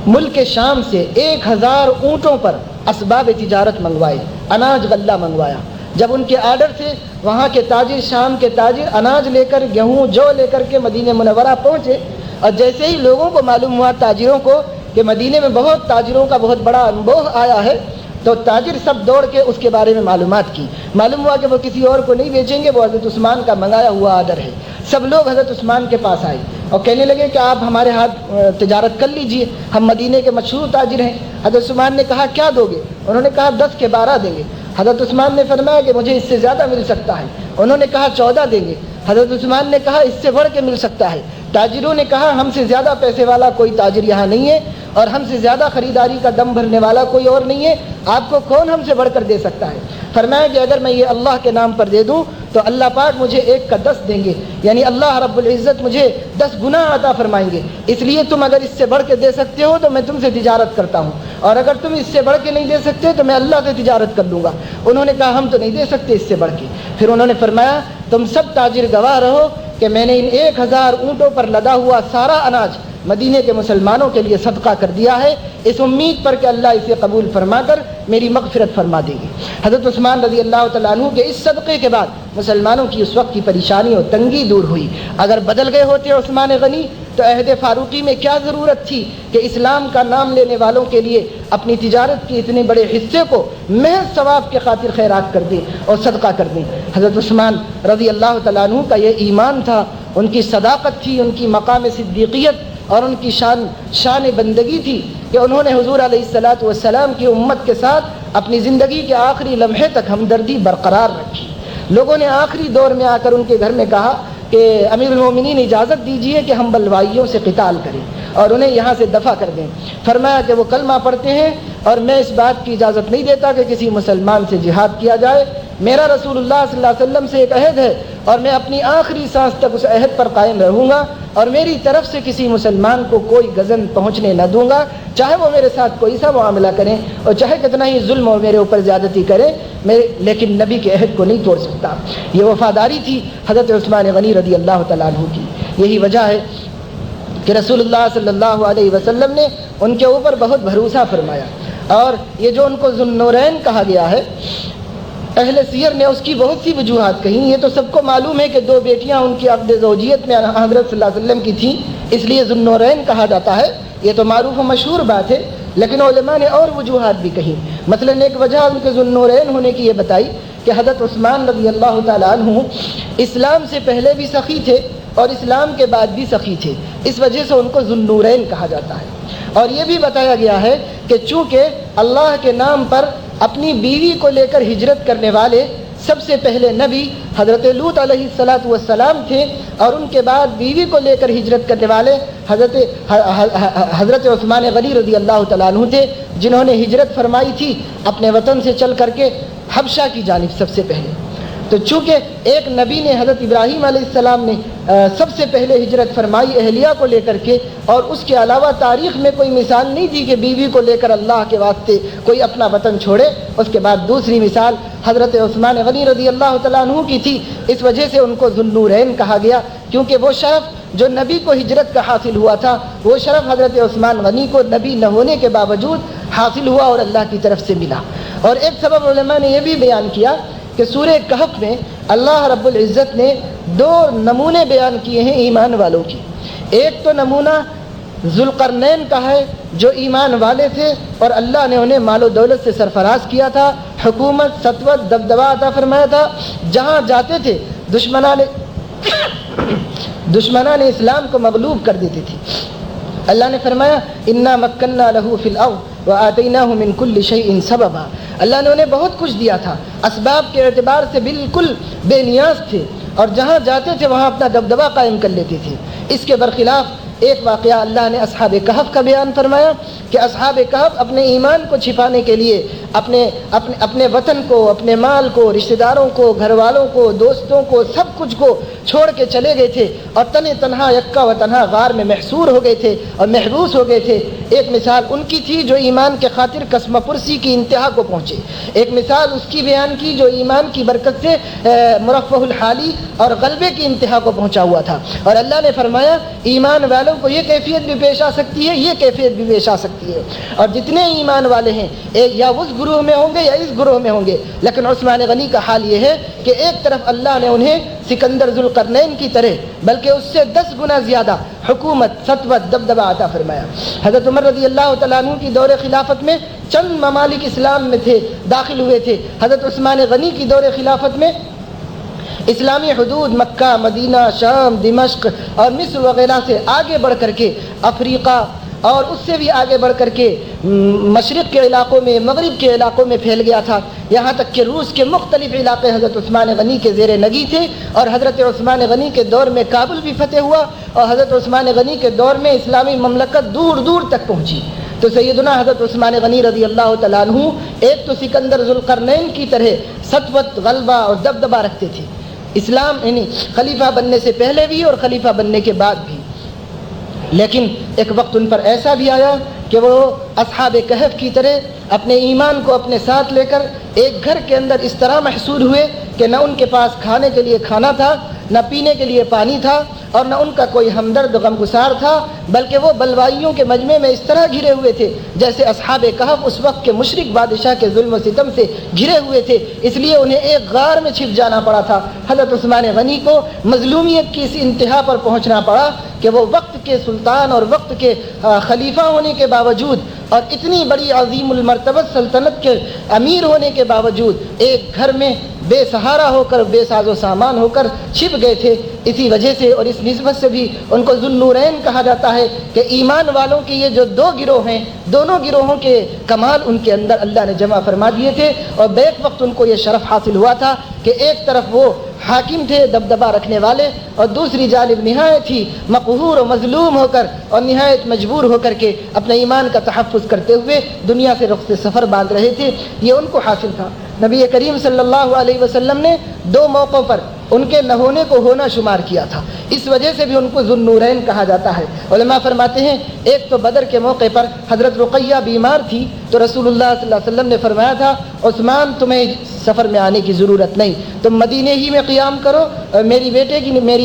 ملک شام سے 1000 اونٹوں پر اسباب تجارت منگوائے، اناج غلہ منگوایا۔ جب ان کے آرڈر تھے وہاں کے تاجر، شام کے تاجر اناج لے کر، گیہوں جو لے کر کے مدینہ منورہ پہنچے اور جیسے ہی لوگوں کو معلوم ہوا تاجروں کو کہ مدینہ میں بہت تاجروں کا بہت بڑا انبوہ آیا ہے تو تاجر سب دوڑ کے اس کے بارے میں معلومات کی۔ معلوم ہوا کہ وہ کسی اور کو نہیں بیچیں گے، وہ حضرت عثمان کا منگایا ہوا آرڈر ہے۔ سب لوگ حضرت عثمان کے پاس آئے اور کہنے لگے کہ آپ ہمارے ہاتھ تجارت کر لیجئے، ہم مدینہ کے مشہور تاجر ہیں۔ حضرت عثمان نے کہا کیا دو گے؟ انہوں نے کہا 10 کے 12 دیں گے۔ حضرت عثمان نے فرمایا کہ مجھے اس سے زیادہ مل سکتا ہے۔ انہوں نے کہا 14 دیں گے۔ حضرت عثمان نے کہا اس سے بڑھ کے مل سکتا ہے۔ تاجروں نے کہا ہم سے زیادہ پیسے والا کوئی تاجر یہاں نہیں ہے اور ہم سے زیادہ خریداری کا دم بھرنے والا کوئی اور نہیں ہے، آپ کو کون ہم سے بڑھ کر دے سکتا ہے؟ فرمایا کہ اگر میں یہ اللہ کے نام پر دے دوں تو اللہ پاک مجھے 1 کا 10 دیں گے، یعنی اللہ رب العزت مجھے 10 گنا عطا فرمائیں گے، اس لیے تم اگر اس سے بڑھ کے دے سکتے ہو تو میں تم سے تجارت کرتا ہوں، اور اگر تم اس سے بڑھ کے نہیں دے سکتے تو میں اللہ سے تجارت کر لوں گا۔ انہوں نے کہا ہم تو نہیں دے سکتے اس سے بڑھ کے۔ پھر انہوں نے فرمایا تم سب تاجر گواہ رہو کہ میں نے ان 1000 اونٹوں پر لدا ہوا سارا اناج مدینے کے مسلمانوں کے لیے صدقہ کر دیا ہے، اس امید پر کہ اللہ اسے قبول فرما کر میری مغفرت فرما دے گی۔ حضرت عثمان رضی اللہ تعالیٰ عنہ کے اس صدقے کے بعد مسلمانوں کی اس وقت کی پریشانی اور تنگی دور ہوئی۔ اگر بدل گئے ہوتے عثمان غنی تو عہد فاروقی میں کیا ضرورت تھی کہ اسلام کا نام لینے والوں کے لیے اپنی تجارت کے اتنے بڑے حصے کو محض ثواب کے خاطر خیرات کر دیں اور صدقہ کر دیں۔ حضرت عثمان رضی اللہ تعالیٰ عنہ کا یہ ایمان تھا، ان کی صداقت تھی، ان کی مقام صدیقیت اور ان کی شان بندگی تھی کہ انہوں نے حضور علیہ الصلوۃ والسلام کی امت کے ساتھ اپنی زندگی کے آخری لمحے تک ہمدردی برقرار رکھی۔ لوگوں نے آخری دور میں آ کر ان کے گھر میں کہا کہ امیر المومنین اجازت دیجئے کہ ہم بلوائیوں سے قتال کریں اور انہیں یہاں سے دفع کر دیں۔ فرمایا کہ وہ کلمہ پڑھتے ہیں اور میں اس بات کی اجازت نہیں دیتا کہ کسی مسلمان سے جہاد کیا جائے۔ میرا رسول اللہ صلی اللہ علیہ وسلم سے ایک عہد ہے اور میں اپنی آخری سانس تک اس عہد پر قائم رہوں گا اور میری طرف سے کسی مسلمان کو کوئی غضن پہنچنے نہ دوں گا، چاہے وہ میرے ساتھ کوئی سا معاملہ کریں اور چاہے کتنا ہی ظلم اور میرے اوپر زیادتی کریں، لیکن نبی کے عہد کو نہیں توڑ سکتا۔ یہ وفاداری تھی حضرت عثمان غنی رضی اللہ تعالیٰ عنہ کی۔ یہی وجہ ہے کہ رسول اللہ صلی اللہ علیہ وسلم نے ان کے اوپر بہت بھروسہ فرمایا. اور یہ جو ان کو ذو النورین کہا گیا ہے، اہل سیر نے اس کی بہت سی وجوہات کہیں. یہ تو سب کو معلوم ہے کہ 2 بیٹیاں ان کی عقد زوجیت میں حضرت صلی اللہ علیہ وسلم کی تھیں، اس لیے ذو النورین کہا جاتا ہے. یہ تو معروف و مشہور بات ہے، لیکن علماء نے اور وجوہات بھی کہیں. مثلا ایک وجہ ان کے ذو النورین ہونے کی یہ بتائی کہ حضرت عثمان رضی اللہ تعالیٰ عنہ اسلام سے پہلے بھی سخی تھے اور اسلام کے بعد بھی سخی تھے، اس وجہ سے ان کو ذو النورین کہا جاتا ہے. اور یہ بھی بتایا گیا ہے کہ چونکہ اللہ کے نام پر اپنی بیوی کو لے کر ہجرت کرنے والے سب سے پہلے نبی حضرت لوط علیہ السلام تھے، اور ان کے بعد بیوی کو لے کر ہجرت کرنے والے حضرت عثمان غنی رضی اللہ تعالیٰ عنہ تھے، جنہوں نے ہجرت فرمائی تھی اپنے وطن سے چل کر کے حبشہ کی جانب سب سے پہلے. تو چونکہ ایک نبی نے حضرت ابراہیم علیہ السلام نے سب سے پہلے ہجرت فرمائی اہلیہ کو لے کر کے، اور اس کے علاوہ تاریخ میں کوئی مثال نہیں تھی کہ بیوی کو لے کر اللہ کے واسطے کوئی اپنا وطن چھوڑے. اس کے بعد دوسری مثال حضرت عثمان غنی رضی اللہ تعالیٰ عنہ کی تھی، اس وجہ سے ان کو ذو النورین کہا گیا، کیونکہ وہ شرف جو نبی کو ہجرت کا حاصل ہوا تھا وہ شرف حضرت عثمان غنی کو نبی نہ ہونے کے باوجود حاصل ہوا اور اللہ کی طرف سے ملا. اور ایک سبب علماء نے یہ بھی بیان کیا کہ سورہ کہف میں اللہ رب العزت نے 2 نمونے بیان کیے ہیں ایمان والوں کی. ایک تو نمونہ ذوالقرنین کا ہے جو ایمان والے تھے اور اللہ نے انہیں مال و دولت سے سرفراز کیا تھا، حکومت، سطوت، دبدبہ عطا فرمایا تھا. جہاں جاتے تھے دشمنان اسلام کو مغلوب کر دیتے تھے. اللہ نے فرمایا انا مکننا لہ فی الارض وآتیناہ من کل شیء سببا. اللہ نے انہیں بہت کچھ دیا تھا، اسباب کے اعتبار سے بالکل بے نیاز تھے، اور جہاں جاتے تھے وہاں اپنا دبدبہ قائم کر لیتے تھے. اس کے برخلاف ایک واقعہ اللہ نے اصحاب کہف کا بیان فرمایا کہ اصحاب کہف اپنے ایمان کو چھپانے کے لیے اپنے وطن کو، اپنے مال کو، رشتہ داروں کو، گھر والوں کو، دوستوں کو، سب کچھ کو چھوڑ کے چلے گئے تھے اور تنہا یکا و تنہا غار میں محصور ہو گئے تھے اور محبوس ہو گئے تھے. ایک مثال ان کی تھی جو ایمان کے خاطر قسم پرسی کی انتہا کو پہنچے. ایک مثال اس کی بیان کی جو ایمان کی برکت سے مرفع الحالی اور غلبے کی انتہا کو پہنچا ہوا تھا. اور اللہ نے فرمایا ایمان والوں کو یہ کیفیت بھی پیش آ سکتی ہے، یہ کیفیت بھی پیش آ سکتی ہے. اور جتنے ایمان والے ہیں یا اس گروہ میں ہوں گے یا اس گروہ میں ہوں گے، لیکن عثمان غنی کا حال یہ ہے کہ ایک طرف اللہ نے انہیں سکندر ذوالقرنین کی طرح بلکہ اس سے 10 گنا زیادہ حکومت، سطوت، دبدبہ عطا فرمایا. حضرت عمر رضی اللہ تعالیٰ عنہ کی دور خلافت میں چند ممالک اسلام میں تھے، داخل ہوئے تھے. حضرت عثمان غنی کی دور خلافت میں اسلامی حدود مکہ، مدینہ، شام، دمشق اور مصر وغیرہ سے آگے بڑھ کر کے افریقہ اور اس سے بھی آگے بڑھ کر کے مشرق کے علاقوں میں، مغرب کے علاقوں میں پھیل گیا تھا. یہاں تک کہ روس کے مختلف علاقے حضرت عثمان غنی کے زیر نگی تھے، اور حضرت عثمان غنی کے دور میں کابل بھی فتح ہوا، اور حضرت عثمان غنی کے دور میں اسلامی مملکت دور دور تک پہنچی. تو سیدنا حضرت عثمان غنی رضی اللہ تعالیٰ عنہ ایک تو سکندر ذوالقرنین کی طرح سطوت، غلبہ اور دبدبہ رکھتے تھے، اسلام یعنی خلیفہ بننے سے پہلے بھی اور خلیفہ بننے کے بعد بھی. لیکن ایک وقت ان پر ایسا بھی آیا کہ وہ اصحاب کہف کی طرح اپنے ایمان کو اپنے ساتھ لے کر ایک گھر کے اندر اس طرح محصور ہوئے کہ نہ ان کے پاس کھانے کے لیے کھانا تھا، نہ پینے کے لیے پانی تھا، اور نہ ان کا کوئی ہمدرد غمگسار تھا، بلکہ وہ بلوائیوں کے مجمع میں اس طرح گھرے ہوئے تھے جیسے اصحاب کہف اس وقت کے مشرک بادشاہ کے ظلم و ستم سے گھرے ہوئے تھے. اس لیے انہیں ایک غار میں چھپ جانا پڑا تھا. حضرت عثمان غنی کو مظلومیت کی اس انتہا پر پہنچنا پڑا کہ وہ وقت کے سلطان اور وقت کے خلیفہ ہونے کے باوجود اور اتنی بڑی عظیم المرتبت سلطنت کے امیر ہونے کے باوجود ایک گھر میں بے سہارا ہو کر، بے ساز و سامان ہو کر چھپ گئے تھے. اسی وجہ سے اور اس نسبت سے بھی ان کو ذو النورین کہا جاتا ہے کہ ایمان والوں کے یہ جو 2 گروہ ہیں، دونوں گروہوں کے کمال ان کے اندر اللہ نے جمع فرما دیے تھے. اور بیک وقت ان کو یہ شرف حاصل ہوا تھا کہ ایک طرف وہ حاکم تھے، دبدبہ رکھنے والے، اور دوسری جانب نہایت ہی مقہور و مظلوم ہو کر اور نہایت مجبور ہو کر کے اپنے ایمان کا تحفظ کرتے ہوئے دنیا سے رخ سفر باندھ رہے تھے. یہ ان کو حاصل تھا. نبی کریم صلی اللہ علیہ وسلم نے 2 موقعوں پر ان کے نہ ہونے کو ہونا شمار کیا تھا، اس وجہ سے بھی ان کو ذو النورین کہا جاتا ہے۔ علماء فرماتے ہیں ایک تو بدر کے موقع پر حضرت رقیہ بیمار تھی تو رسول اللہ صلی اللہ علیہ وسلم نے فرمایا تھا عثمان تمہیں سفر میں آنے کی ضرورت نہیں، تم مدینے ہی میں قیام کرو، میری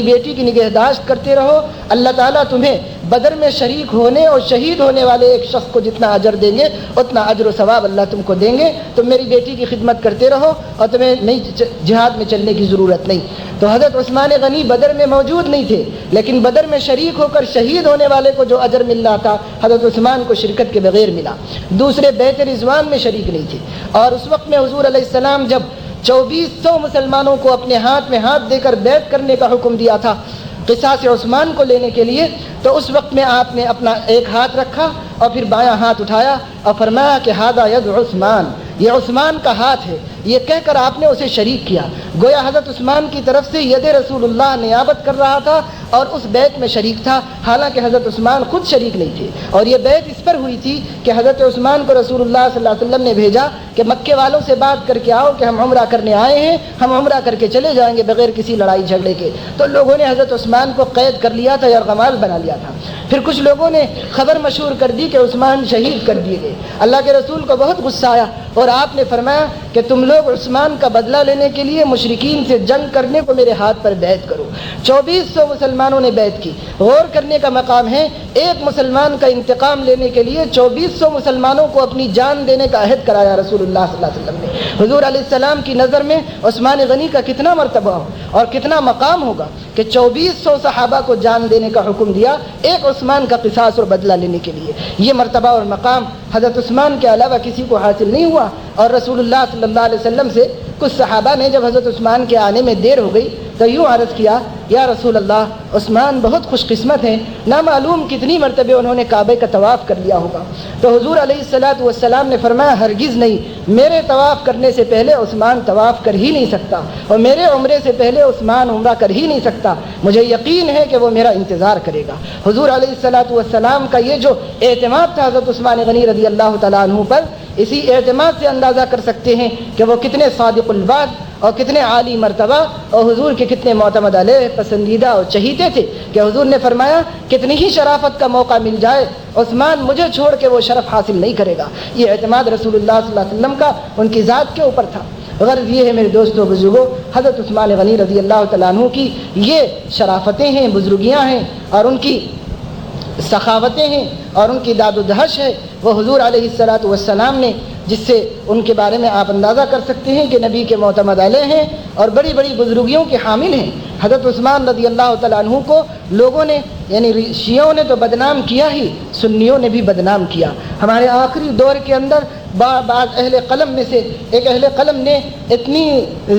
بیٹی کی نگہداشت کرتے رہو، اللہ تعالیٰ تمہیں بدر میں شریک ہونے اور شہید ہونے والے ایک شخص کو جتنا اجر دیں گے اتنا اجر و ثواب اللہ تم کو دیں گے، تم میری بیٹی کی خدمت کرتے رہو اور تمہیں نہیں جہاد میں چلنے کی ضرورت نہیں۔ تو حضرت عثمان غنی بدر میں موجود نہیں تھے، لیکن بدر میں شریک ہو کر شہید ہونے والے کو جو اجر مل رہا تھا حضرت عثمان کو شرکت کے بغیر ملا۔ دوسرے بیعت رضوان میں شریک نہیں تھے، اور اس وقت میں حضور علیہ السلام جب 2400 مسلمانوں کو اپنے ہاتھ میں ہاتھ دے کر بیعت کرنے کا حکم دیا تھا قصاص عثمان کو لینے کے لیے، تو اس وقت میں آپ نے اپنا ایک ہاتھ رکھا اور پھر بایاں ہاتھ اٹھایا اور فرمایا کہ ھذا ید عثمان، یہ عثمان کا ہاتھ ہے، یہ کہہ کر آپ نے اسے شریک کیا۔ گویا حضرت عثمان کی طرف سے ید رسول اللہ نیابت کر رہا تھا اور اس بیعت میں شریک تھا، حالانکہ حضرت عثمان خود شریک نہیں تھے۔ اور یہ بیعت اس پر ہوئی تھی کہ حضرت عثمان کو رسول اللہ صلی اللہ علیہ وسلم نے بھیجا کہ مکے والوں سے بات کر کے آؤ کہ ہم عمرہ کرنے آئے ہیں، ہم عمرہ کر کے چلے جائیں گے بغیر کسی لڑائی جھگڑے کے۔ تو لوگوں نے حضرت عثمان کو قید کر لیا تھا، یرغمال بنا لیا تھا۔ پھر کچھ لوگوں نے خبر مشہور کر دی کہ عثمان شہید کر دیے گئے۔ اللہ کے رسول کو بہت غصہ آیا اور آپ نے فرمایا کہ تم لوگ عثمان کا بدلہ لینے کے لیے مشرکین سے جنگ کرنے کو میرے ہاتھ پر بیعت کرو۔ 2400 مسلمانوں نے بیعت کی۔ غور کرنے کا مقام ہے ایک مسلمان کا انتقام لینے کے لیے 2400 مسلمانوں کو اپنی جان دینے کا عہد کرایا رسول اللہ صلی اللہ علیہ وسلم نے۔ حضور علیہ السلام کی نظر میں عثمان غنی کا کتنا مرتبہ ہو اور کتنا مقام ہوگا کہ 2400 صحابہ کو جان دینے کا حکم دیا ایک عثمان کا قصاص اور بدلہ لینے کے لیے۔ یہ مرتبہ اور مقام حضرت عثمان کے علاوہ کسی کو حاصل نہیں ہوا۔ اور رسول اللہ صلی اللہ علیہ وسلم سے کچھ صحابہ نے جب حضرت عثمان کے آنے میں دیر ہو گئی تو یوں عرض کیا یا رسول اللہ عثمان بہت خوش قسمت ہیں، نامعلوم کتنی مرتبہ انہوں نے کعبے کا طواف کر لیا ہوگا۔ تو حضور علیہ السلام نے فرمایا ہرگز نہیں، میرے طواف کرنے سے پہلے عثمان طواف کر ہی نہیں سکتا اور میرے عمرے سے پہلے عثمان عمرہ کر ہی نہیں سکتا، مجھے یقین ہے کہ وہ میرا انتظار کرے گا۔ حضور علیہ السلام کا یہ جو اعتماد تھا حضرت عثمان غنی رضی اللہ تعالیٰ عنہ پر، اسی اعتماد سے اندازہ کر سکتے ہیں کہ وہ کتنے صادق الوعد اور کتنے عالی مرتبہ اور حضور کے کتنے معتمد علیہ پسندیدہ اور چہیتے تھے کہ حضور نے فرمایا کتنی ہی شرافت کا موقع مل جائے عثمان مجھے چھوڑ کے وہ شرف حاصل نہیں کرے گا۔ یہ اعتماد رسول اللہ صلی اللہ علیہ وسلم کا ان کی ذات کے اوپر تھا۔ غرض یہ ہے میرے دوستوں بزرگوں، حضرت عثمان غنی رضی اللہ تعالیٰ عنہ کی یہ شرافتیں ہیں، بزرگیاں ہیں اور ان کی سخاوتیں ہیں اور ان کی داد و دہش ہے، وہ حضور علیہ السلام نے، جس سے ان کے بارے میں آپ اندازہ کر سکتے ہیں کہ نبی کے معتمد علیہ ہیں اور بڑی بڑی بزرگیوں کے حامل ہیں۔ حضرت عثمان رضی اللہ تعالیٰ عنہ کو لوگوں نے یعنی شیعوں نے تو بدنام کیا ہی، سنیوں نے بھی بدنام کیا۔ ہمارے آخری دور کے اندر بعض اہل قلم میں سے ایک اہل قلم نے اتنی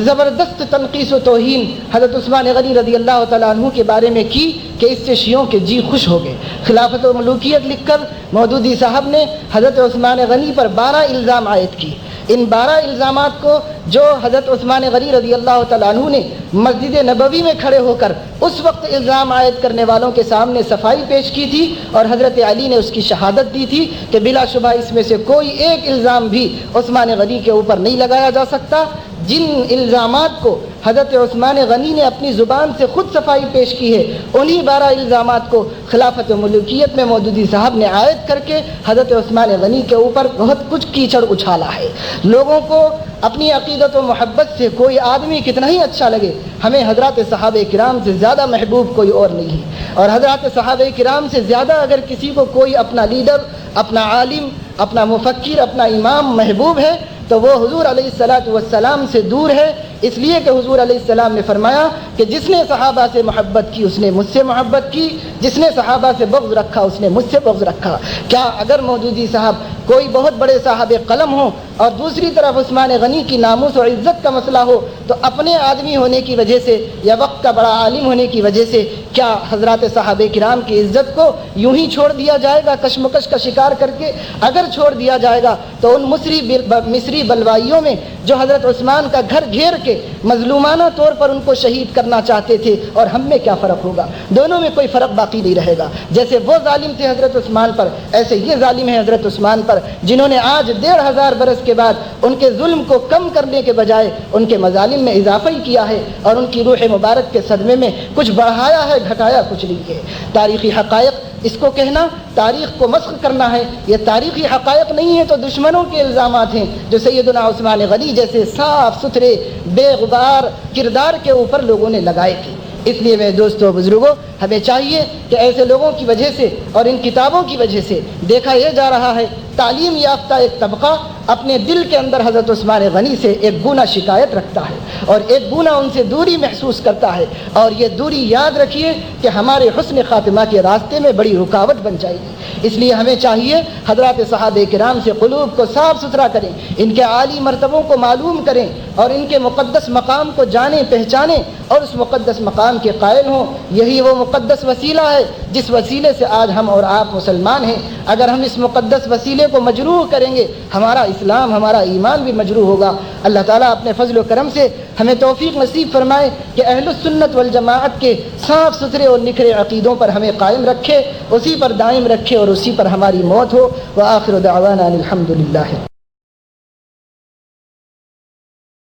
زبردست تنقیص و توہین حضرت عثمان غنی رضی اللہ تعالیٰ عنہ کے بارے میں کی کہ اس سے شیعوں کے جی خوش ہو گئے۔ خلافت و ملوکیت لکھ کر مودودی صاحب نے حضرت عثمان غنی پر 12 الزام عائد کی۔ ان 12 الزامات کو جو حضرت عثمان غنی رضی اللہ تعالیٰ عنہ نے مسجد نبوی میں کھڑے ہو کر اس وقت الزام عائد کرنے والوں کے سامنے صفائی پیش کی تھی اور حضرت علی نے اس کی شہادت دی تھی کہ بلا شبہ اس میں سے کوئی ایک الزام بھی عثمان غنی کے اوپر نہیں لگایا جا سکتا۔ جن الزامات کو حضرت عثمان غنی نے اپنی زبان سے خود صفائی پیش کی ہے، انہی 12 الزامات کو خلافت و ملوکیت میں مودودی صاحب نے عائد کر کے حضرت عثمان غنی کے اوپر بہت کچھ کیچڑ اچھالا ہے۔ لوگوں کو اپنی عقیدت و محبت سے کوئی آدمی کتنا ہی اچھا لگے، ہمیں حضرات صحابہ کرام سے زیادہ محبوب کوئی اور نہیں ہے، اور حضرات صحابہ کرام سے زیادہ اگر کسی کو کوئی اپنا لیڈر، اپنا عالم، اپنا مفکر، اپنا امام محبوب ہے تو وہ حضور علیہ السلام سے دور ہے، اس لیے کہ حضور علیہ السلام نے فرمایا کہ جس نے صحابہ سے محبت کی اس نے مجھ سے محبت کی، جس نے صحابہ سے بغض رکھا اس نے مجھ سے بغض رکھا۔ کیا اگر مودودی صاحب کوئی بہت بڑے صاحب قلم ہوں اور دوسری طرف عثمان غنی کی ناموس اور عزت کا مسئلہ ہو تو اپنے آدمی ہونے کی وجہ سے یا وقت کا بڑا عالم ہونے کی وجہ سے کیا حضرات صحابہ کرام کی عزت کو یوں ہی چھوڑ دیا جائے گا کشمکش کا شکار کر کے؟ اگر چھوڑ دیا جائے گا تو ان مصری بلوائیوں میں جو حضرت عثمان کا گھر گھیر کے مظلومانہ طور پر ان کو شہید کرنا چاہتے تھے اور ہم میں کیا فرق ہوگا؟ دونوں میں کوئی فرق باقی نہیں رہے گا۔ جیسے وہ ظالم تھے حضرت عثمان پر، ایسے یہ ظالم ہے حضرت عثمان پر۔ پر جنہوں نے آج 1500 برس کے بعد ان کے ظلم کو کم کرنے کے بجائے ان کے مظالم میں اضافہ ہی کیا ہے اور ان کی روح مبارک کے صدمے میں کچھ بڑھایا ہے، گھٹایا کچھ نہیں ہے۔ تاریخی حقائق اس کو کہنا تاریخ کو مسخ کرنا ہے، یہ تاریخی حقائق نہیں ہے تو دشمنوں کے الزامات ہیں جو سیدنا عثمان غنی جیسے صاف ستھرے بے غبار کردار کے اوپر لوگوں نے لگائے تھے۔ اس لیے میرے دوستوں بزرگوں، ہمیں چاہیے کہ ایسے لوگوں کی وجہ سے اور ان کتابوں کی وجہ سے دیکھا یہ جا رہا ہے تعلیم یافتہ ایک طبقہ اپنے دل کے اندر حضرت عثمان غنی سے ایک گنا شکایت رکھتا ہے اور ایک گنا ان سے دوری محسوس کرتا ہے، اور یہ دوری یاد رکھیے کہ ہمارے حسن خاتمہ کے راستے میں بڑی رکاوٹ بن جائے گی۔ اس لیے ہمیں چاہیے حضرات صحابہ کرام سے قلوب کو صاف ستھرا کریں، ان کے عالی مرتبوں کو معلوم کریں اور ان کے مقدس مقام کو جانیں پہچانیں اور اس مقدس مقام کے قائل ہوں۔ یہی وہ مقدس وسیلہ ہے جس وسیلے سے آج ہم اور آپ مسلمان ہیں۔ اگر ہم اس مقدس وسیلے کو مجروح کریں گے ہمارا اسلام ہمارا ایمان بھی مجروح ہوگا۔ اللہ تعالیٰ اپنے فضل و کرم سے ہمیں توفیق نصیب فرمائے کہ اہل السنت والجماعت کے صاف ستھرے اور نکھرے عقیدوں پر ہمیں قائم رکھے، اسی پر دائم رکھے اور اسی پر ہماری موت ہو۔ وآخر دعوانا الحمد للہ۔